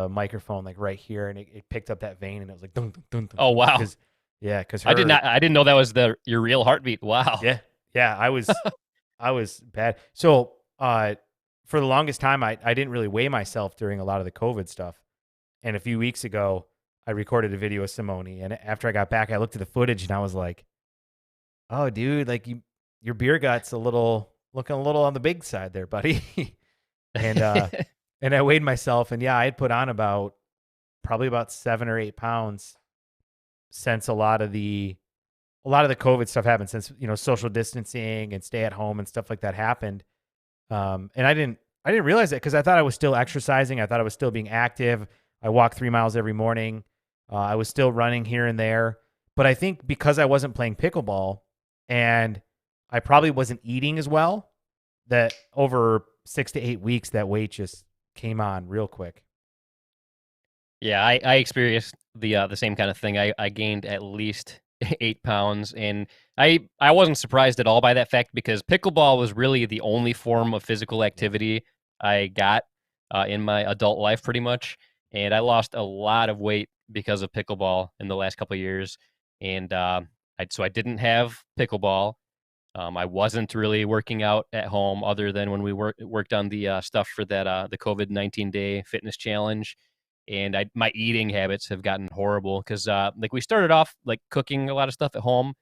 microphone like right here, and it picked up that vein, and it was like dun, dun, dun, dun. Oh wow. Because I didn't know that was your real heartbeat. Wow. Yeah. I was bad. So for the longest time, I didn't really weigh myself during a lot of the COVID stuff. And a few weeks ago, I recorded a video of Simone. And after I got back, I looked at the footage and I was like, oh, dude, like your beer gut's looking a little on the big side there, buddy. and I weighed myself, and I had put on probably about 7 or 8 pounds since a lot of the COVID stuff happened, since, social distancing and stay at home and stuff like that happened. And I didn't realize that because I thought I was still exercising. I thought I was still being active. I walk 3 miles every morning. I was still running here and there. But I think because I wasn't playing pickleball and I probably wasn't eating as well, that over 6 to 8 weeks, that weight just came on real quick. Yeah, I experienced the same kind of thing. I gained at least 8 pounds, and I wasn't surprised at all by that fact because pickleball was really the only form of physical activity I got in my adult life pretty much, and I lost a lot of weight because of pickleball in the last couple of years, and so I didn't have pickleball. I wasn't really working out at home other than when we worked on the stuff for that the COVID-19 day fitness challenge. And my eating habits have gotten horrible because we started off like cooking a lot of stuff at home,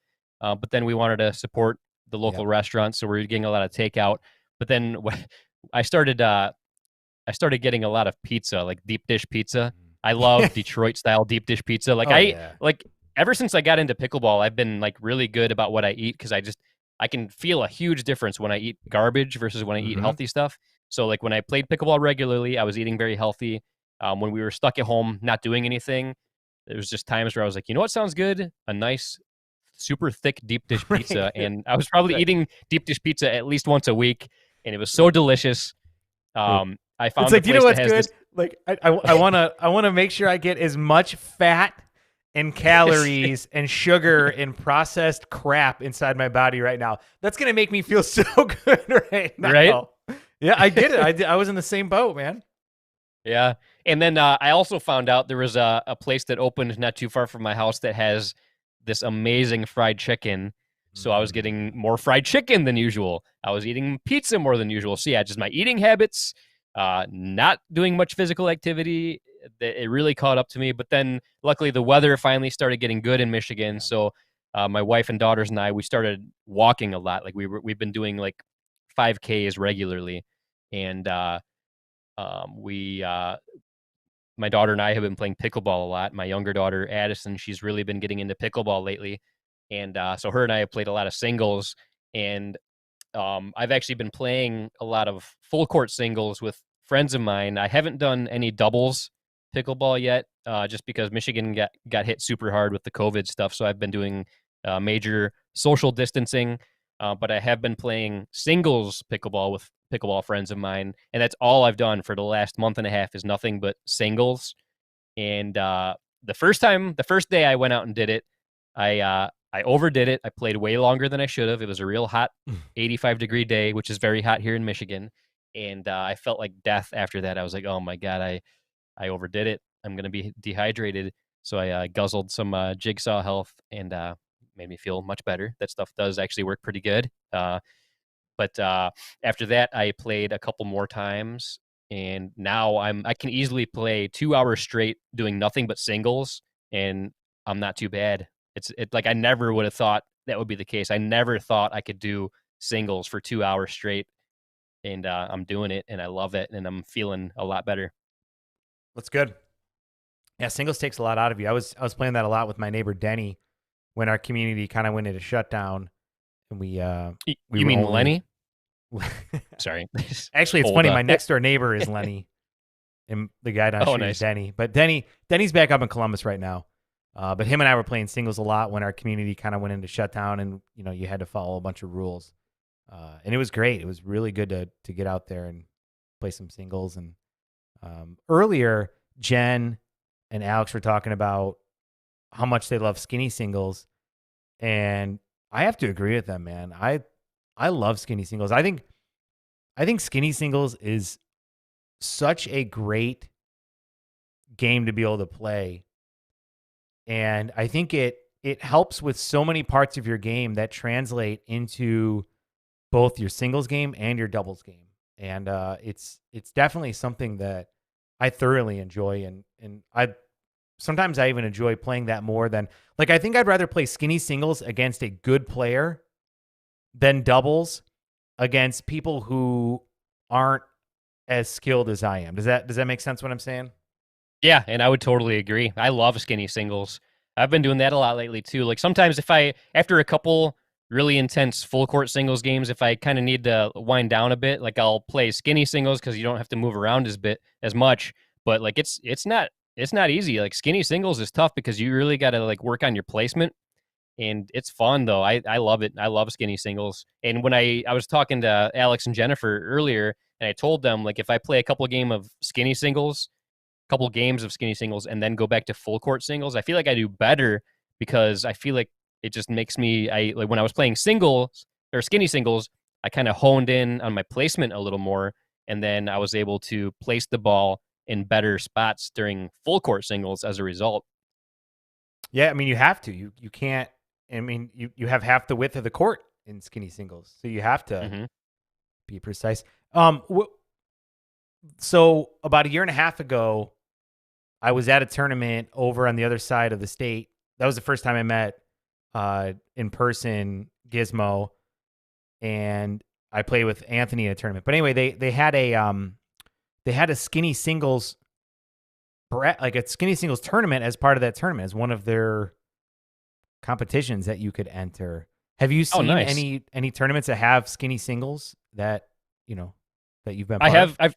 but then we wanted to support the local restaurants, so we were getting a lot of takeout. But then I started getting a lot of pizza, like deep dish pizza. I love Detroit style deep dish pizza. Ever since I got into pickleball, I've been like really good about what I eat because I can feel a huge difference when I eat garbage versus when I eat healthy stuff. So like when I played pickleball regularly, I was eating very healthy. When we were stuck at home, not doing anything, there was just times where I was like, you know what sounds good? A nice, super thick deep dish pizza. And I was probably eating deep dish pizza at least once a week, and it was so delicious. I found it's like, you know what's good? Like I want to make sure I get as much fat and calories and sugar and processed crap inside my body right now. That's gonna make me feel so good right now. Right? Yeah, I get it. I was in the same boat, man. Yeah. And then I also found out there was a place that opened not too far from my house that has this amazing fried chicken. So I was getting more fried chicken than usual. I was eating pizza more than usual. So yeah, just my eating habits, not doing much physical activity, it really caught up to me. But then luckily the weather finally started getting good in Michigan. So my wife and daughters and I, we started walking a lot. Like we've been doing like 5Ks regularly. And my daughter and I have been playing pickleball a lot. My younger daughter, Addison, she's really been getting into pickleball lately. And so her and I have played a lot of singles. And I've actually been playing a lot of full court singles with friends of mine. I haven't done any doubles pickleball yet, just because Michigan got hit super hard with the COVID stuff. So I've been doing major social distancing. But I have been playing singles pickleball with pickleball friends of mine, and that's all I've done for the last month and a half is nothing but singles. And the first day I went out and did it, I overdid it. I played way longer than I should have. It was a real hot 85-degree day, which is very hot here in Michigan. And I felt like death after that. I was like, oh my God, I overdid it. I'm going to be dehydrated. So I guzzled some Jigsaw Health and made me feel much better. That stuff does actually work pretty good. But after that, I played a couple more times. And now I can easily play 2 hours straight doing nothing but singles. And I'm not too bad. It's like I never would have thought that would be the case. I never thought I could do singles for 2 hours straight. And I'm doing it, and I love it, and I'm feeling a lot better. That's good. Yeah, singles takes a lot out of you. I was playing that a lot with my neighbor Denny when our community kind of went into shutdown, and we you mean Lenny? Sorry. Actually, it's funny. My next door neighbor is Lenny, and the guy down the street is Denny. But Denny's back up in Columbus right now. But him and I were playing singles a lot when our community kind of went into shutdown, and you had to follow a bunch of rules. And it was great. It was really good to get out there and play some singles. And earlier, Jen and Alex were talking about how much they love skinny singles, and I have to agree with them, man. I love skinny singles. I think skinny singles is such a great game to be able to play, and I think it helps with so many parts of your game that translate into both your singles game and your doubles game. And it's definitely something that I thoroughly enjoy. And sometimes I even enjoy playing that more than, like, I think I'd rather play skinny singles against a good player than doubles against people who aren't as skilled as I am. Does that make sense what I'm saying? Yeah, and I would totally agree. I love skinny singles. I've been doing that a lot lately too. Like sometimes after a couple really intense full court singles games, if I kind of need to wind down a bit, like I'll play skinny singles because you don't have to move around as much. But like it's not easy. Like skinny singles is tough because you really got to like work on your placement, and it's fun though. I love it. I love skinny singles. And when I was talking to Alex and Jennifer earlier, and I told them like if I play a couple games of skinny singles, and then go back to full court singles, I feel like I do better because I feel like it just makes me, like when I was playing singles or skinny singles, I kind of honed in on my placement a little more. And then I was able to place the ball in better spots during full court singles as a result. Yeah. I mean, you have to, you can't, I mean, you have half the width of the court in skinny singles. So you have to be precise. So about a year and a half ago, I was at a tournament over on the other side of the state. That was the first time I met in person Gizmo, and I played with Anthony in a tournament. But anyway, they had a skinny singles tournament as part of that tournament, as one of their competitions that you could enter. Have you seen any tournaments that have skinny singles that that you've been part of? I've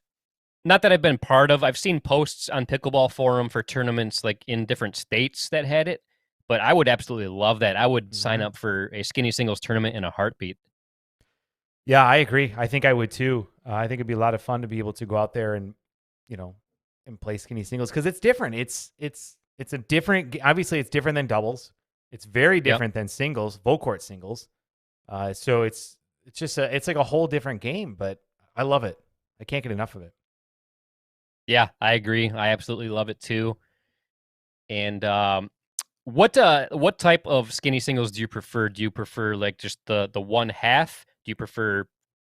not that I've been part of. I've seen posts on Pickleball Forum for tournaments like in different states that had it. But I would absolutely love that. I would sign up for a skinny singles tournament in a heartbeat. Yeah, I agree. I think I would too. I think it'd be a lot of fun to be able to go out there and, and play skinny singles because it's different. It's a different. Obviously, it's different than doubles. It's very different than singles, full court singles. So it's like a whole different game. But I love it. I can't get enough of it. Yeah, I agree. I absolutely love it too. And what type of skinny singles do you prefer? Do you prefer like just the one half? Do you prefer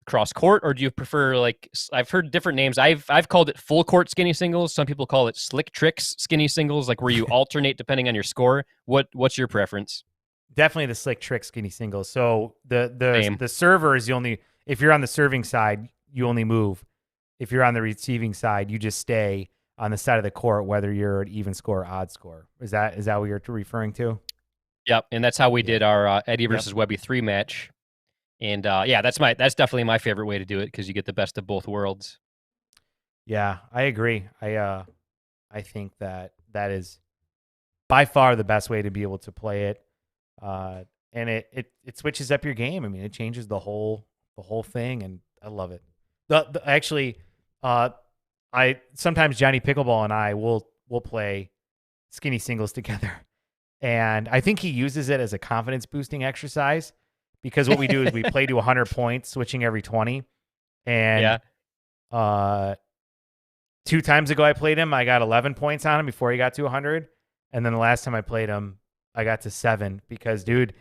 cross court, or do you prefer like I've heard different names? I've called it full court skinny singles. Some people call it slick tricks skinny singles, like where you alternate depending on your score. What's your preference? Definitely the slick trick skinny singles. So the server is if you're on the serving side, you only move. If you're on the receiving side, you just stay on the side of the court, whether you're an even score or odd score. Is that what you're referring to? Yep, and that's how we did our Eddie versus Webby 3 match. And that's definitely my favorite way to do it because you get the best of both worlds. Yeah, I agree. I think that is by far the best way to be able to play it. And it switches up your game. I mean, it changes the whole thing, and I love it. Actually, sometimes Johnny Pickleball and I will play skinny singles together. And I think he uses it as a confidence boosting exercise because what we do is we play to 100 points, switching every 20. And 2 times ago I played him, I got 11 points on him before he got to 100. And then the last time I played him, I got to 7 because, dude,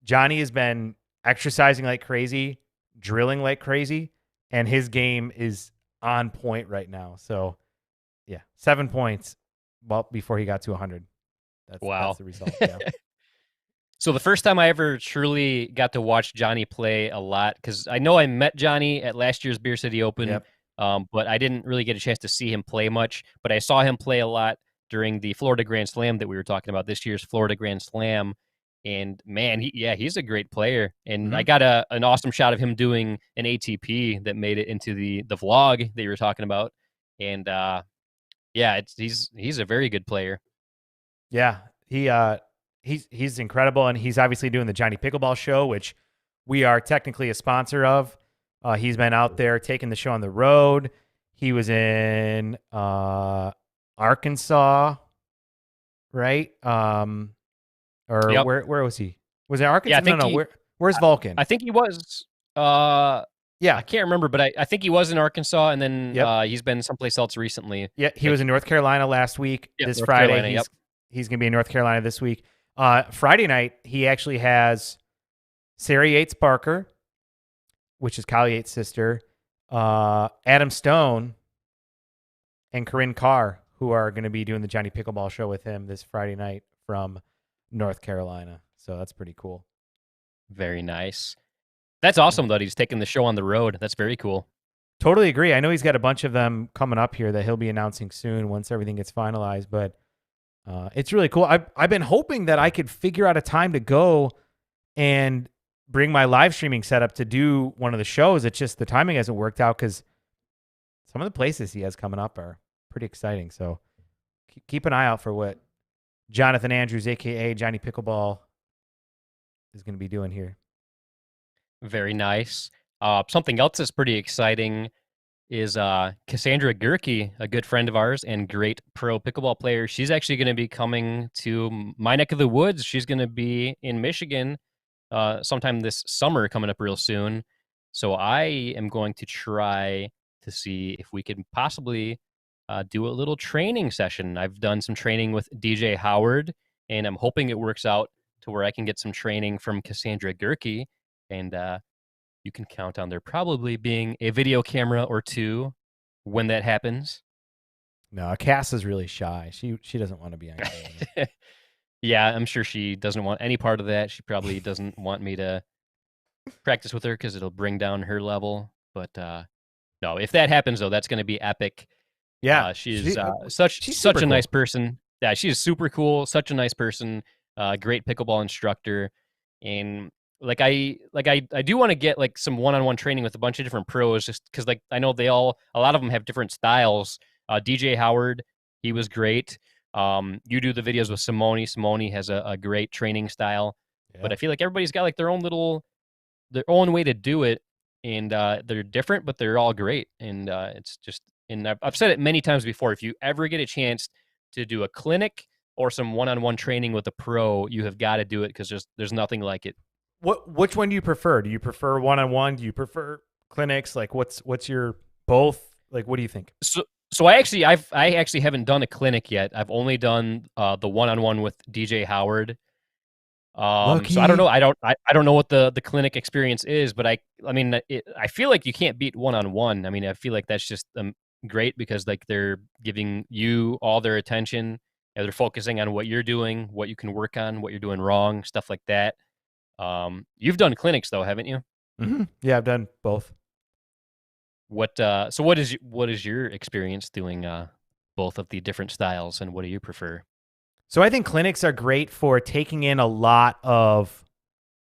Johnny has been exercising like crazy, drilling like crazy, and his game is on point right now. So, yeah, 7 points before he got to 100. That's the result. Yeah. So the first time I ever truly got to watch Johnny play a lot, because I know I met Johnny at last year's Beer City Open, but I didn't really get a chance to see him play much. But I saw him play a lot during the Florida Grand Slam that we were talking about, this year's Florida Grand Slam. And man, he's a great player. And I got an awesome shot of him doing an ATP that made it into the vlog that you were talking about. And he's a very good player. Yeah, he's incredible, and he's obviously doing the Johnny Pickleball Show, which we are technically a sponsor of. He's been out there taking the show on the road. He was in Arkansas, right? Where was he? Was it Arkansas? Yeah, where's Vulcan? I think he was. I can't remember, but I think he was in Arkansas, and then he's been someplace else recently. Yeah, he was in North Carolina last week. This North Friday, Carolina, he's going to be in North Carolina this week. Friday night, he actually has Sarah Yates Barker, which is Kyle Yates' sister, Adam Stone, and Corinne Carr, who are going to be doing the Johnny Pickleball Show with him this Friday night from North Carolina. So that's pretty cool. Very nice. That's awesome, though. He's taking the show on the road. That's very cool. Totally agree. I know he's got a bunch of them coming up here that he'll be announcing soon once everything gets finalized, but it's really cool. I've been hoping that I could figure out a time to go and bring my live streaming setup to do one of the shows. It's just the timing hasn't worked out because some of the places he has coming up are pretty exciting. So keep an eye out for what Jonathan Andrews, a.k.a. Johnny Pickleball, is going to be doing here. Very nice. Something else that's pretty exciting is Cassandra Gerke, a good friend of ours and great pro pickleball player. She's actually going to be coming to my neck of the woods. She's going to be in Michigan sometime this summer, coming up real soon. So I am going to try to see if we can possibly do a little training session. I've done some training with DJ Howard, and I'm hoping it works out to where I can get some training from Cassandra Gerke. And you can count on there probably being a video camera or two when that happens. No, Cass is really shy. She doesn't want to be on camera. Yeah, I'm sure she doesn't want any part of that. She probably doesn't want me to practice with her because it'll bring down her level. But no, if that happens, though, that's going to be epic. Yeah, she's such a nice person. Yeah, she's super cool. Such a nice person. Great pickleball instructor. And I do want to get like some one-on-one training with a bunch of different pros, just because like I know a lot of them have different styles. DJ Howard, he was great. You do the videos with Simone. Simone has a great training style, but I feel like everybody's got like their own way to do it, and they're different, but they're all great. And it's just, and I've said it many times before. If you ever get a chance to do a clinic or some one-on-one training with a pro, you have got to do it because there's nothing like it. Which one do you prefer? Do you prefer one-on-one? Do you prefer clinics? Like what's your both? Like what do you think? So I actually haven't done a clinic yet. I've only done the one-on-one with DJ Howard. So I don't know. I don't know what the clinic experience is, but I feel like you can't beat one-on-one. I mean, I feel like that's just great because like they're giving you all their attention. They're focusing on what you're doing, what you can work on, what you're doing wrong, stuff like that. You've done clinics though, haven't you? Mm-hmm. Yeah, I've done both. What is your experience doing both of the different styles, and what do you prefer? So I think clinics are great for taking in a lot of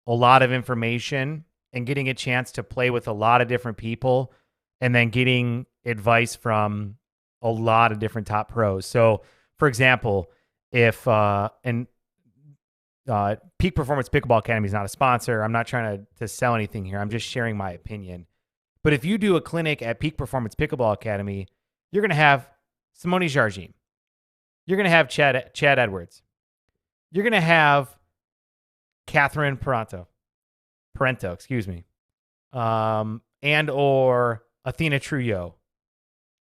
information and getting a chance to play with a lot of different people and then getting advice from a lot of different top pros. So for example, if Peak Performance Pickleball Academy is not a sponsor, I'm not trying to sell anything here. I'm just sharing my opinion. But if you do a clinic at Peak Performance Pickleball Academy, you're going to have Simone Jardim. You're going to have Chad Edwards. You're going to have Catherine Parento, excuse me. And or Athena Trujillo.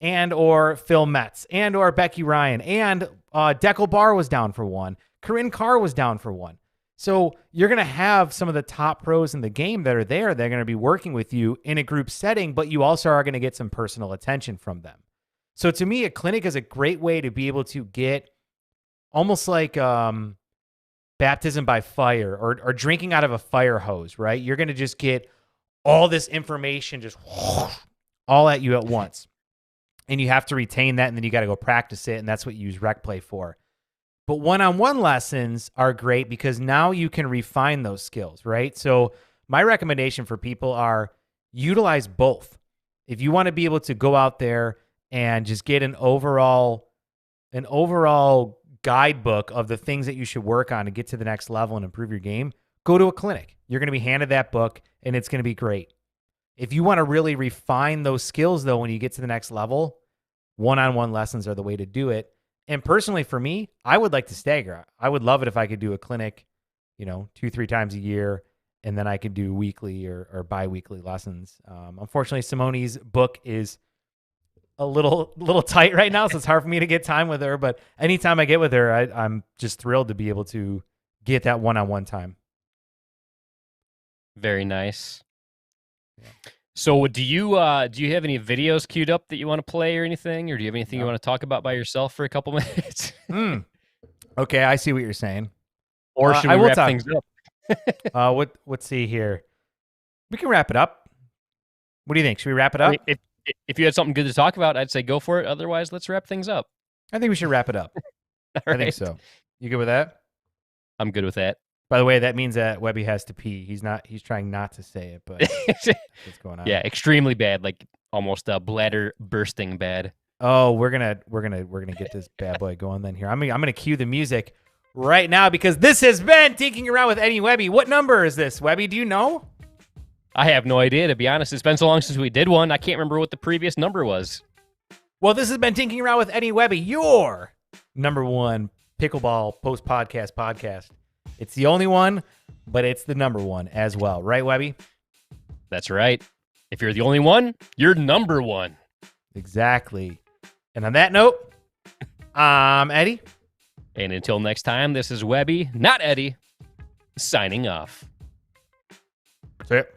And or Phil Metz. And or Becky Ryan. And Dekel Bar was down for one. Corinne Carr was down for one. So you're going to have some of the top pros in the game that are there. They're going to be working with you in a group setting, but you also are going to get some personal attention from them. So to me, a clinic is a great way to be able to get almost like baptism by fire or drinking out of a fire hose, right? You're going to just get all this information just all at you at once. And you have to retain that, and then you got to go practice it, and that's what you use rec play for. But one-on-one lessons are great because now you can refine those skills, right? So my recommendation for people are utilize both. If you want to be able to go out there and just get an overall guidebook of the things that you should work on to get to the next level and improve your game, go to a clinic. You're going to be handed that book, and it's going to be great. If you want to really refine those skills, though, when you get to the next level, one-on-one lessons are the way to do it. And personally, for me, I would like to stagger. I would love it if I could do a clinic, 2-3 times a year, and then I could do weekly or bi-weekly lessons. Unfortunately, Simone's book is a little tight right now, so it's hard for me to get time with her. But anytime I get with her, I'm just thrilled to be able to get that one-on-one time. Very nice. Yeah. So do you have any videos queued up that you want to play or anything? Or do you have anything you want to talk about by yourself for a couple minutes? Okay, I see what you're saying. Or should we wrap things up? Let's see here. We can wrap it up. What do you think? Should we wrap it up? If you had something good to talk about, I'd say go for it. Otherwise, let's wrap things up. I think we should wrap it up. I think so. You good with that? I'm good with that. By the way, that means that Webby has to pee. He's trying not to say it, but what's going on? Yeah, extremely bad, like almost bladder bursting bad. Oh, we're gonna get this bad boy going then here. I'm gonna cue the music right now because this has been Tinking Around with Eddie and Webby. What number is this, Webby? Do you know? I have no idea, to be honest. It's been so long since we did one. I can't remember what the previous number was. Well, this has been Tinking Around with Eddie and Webby, your number one pickleball post-podcast podcast. It's the only one, but it's the number one as well. Right, Webby? That's right. If you're the only one, you're number one. Exactly. And on that note, I'm Eddie. And until next time, this is Webby, not Eddie, signing off. That's it.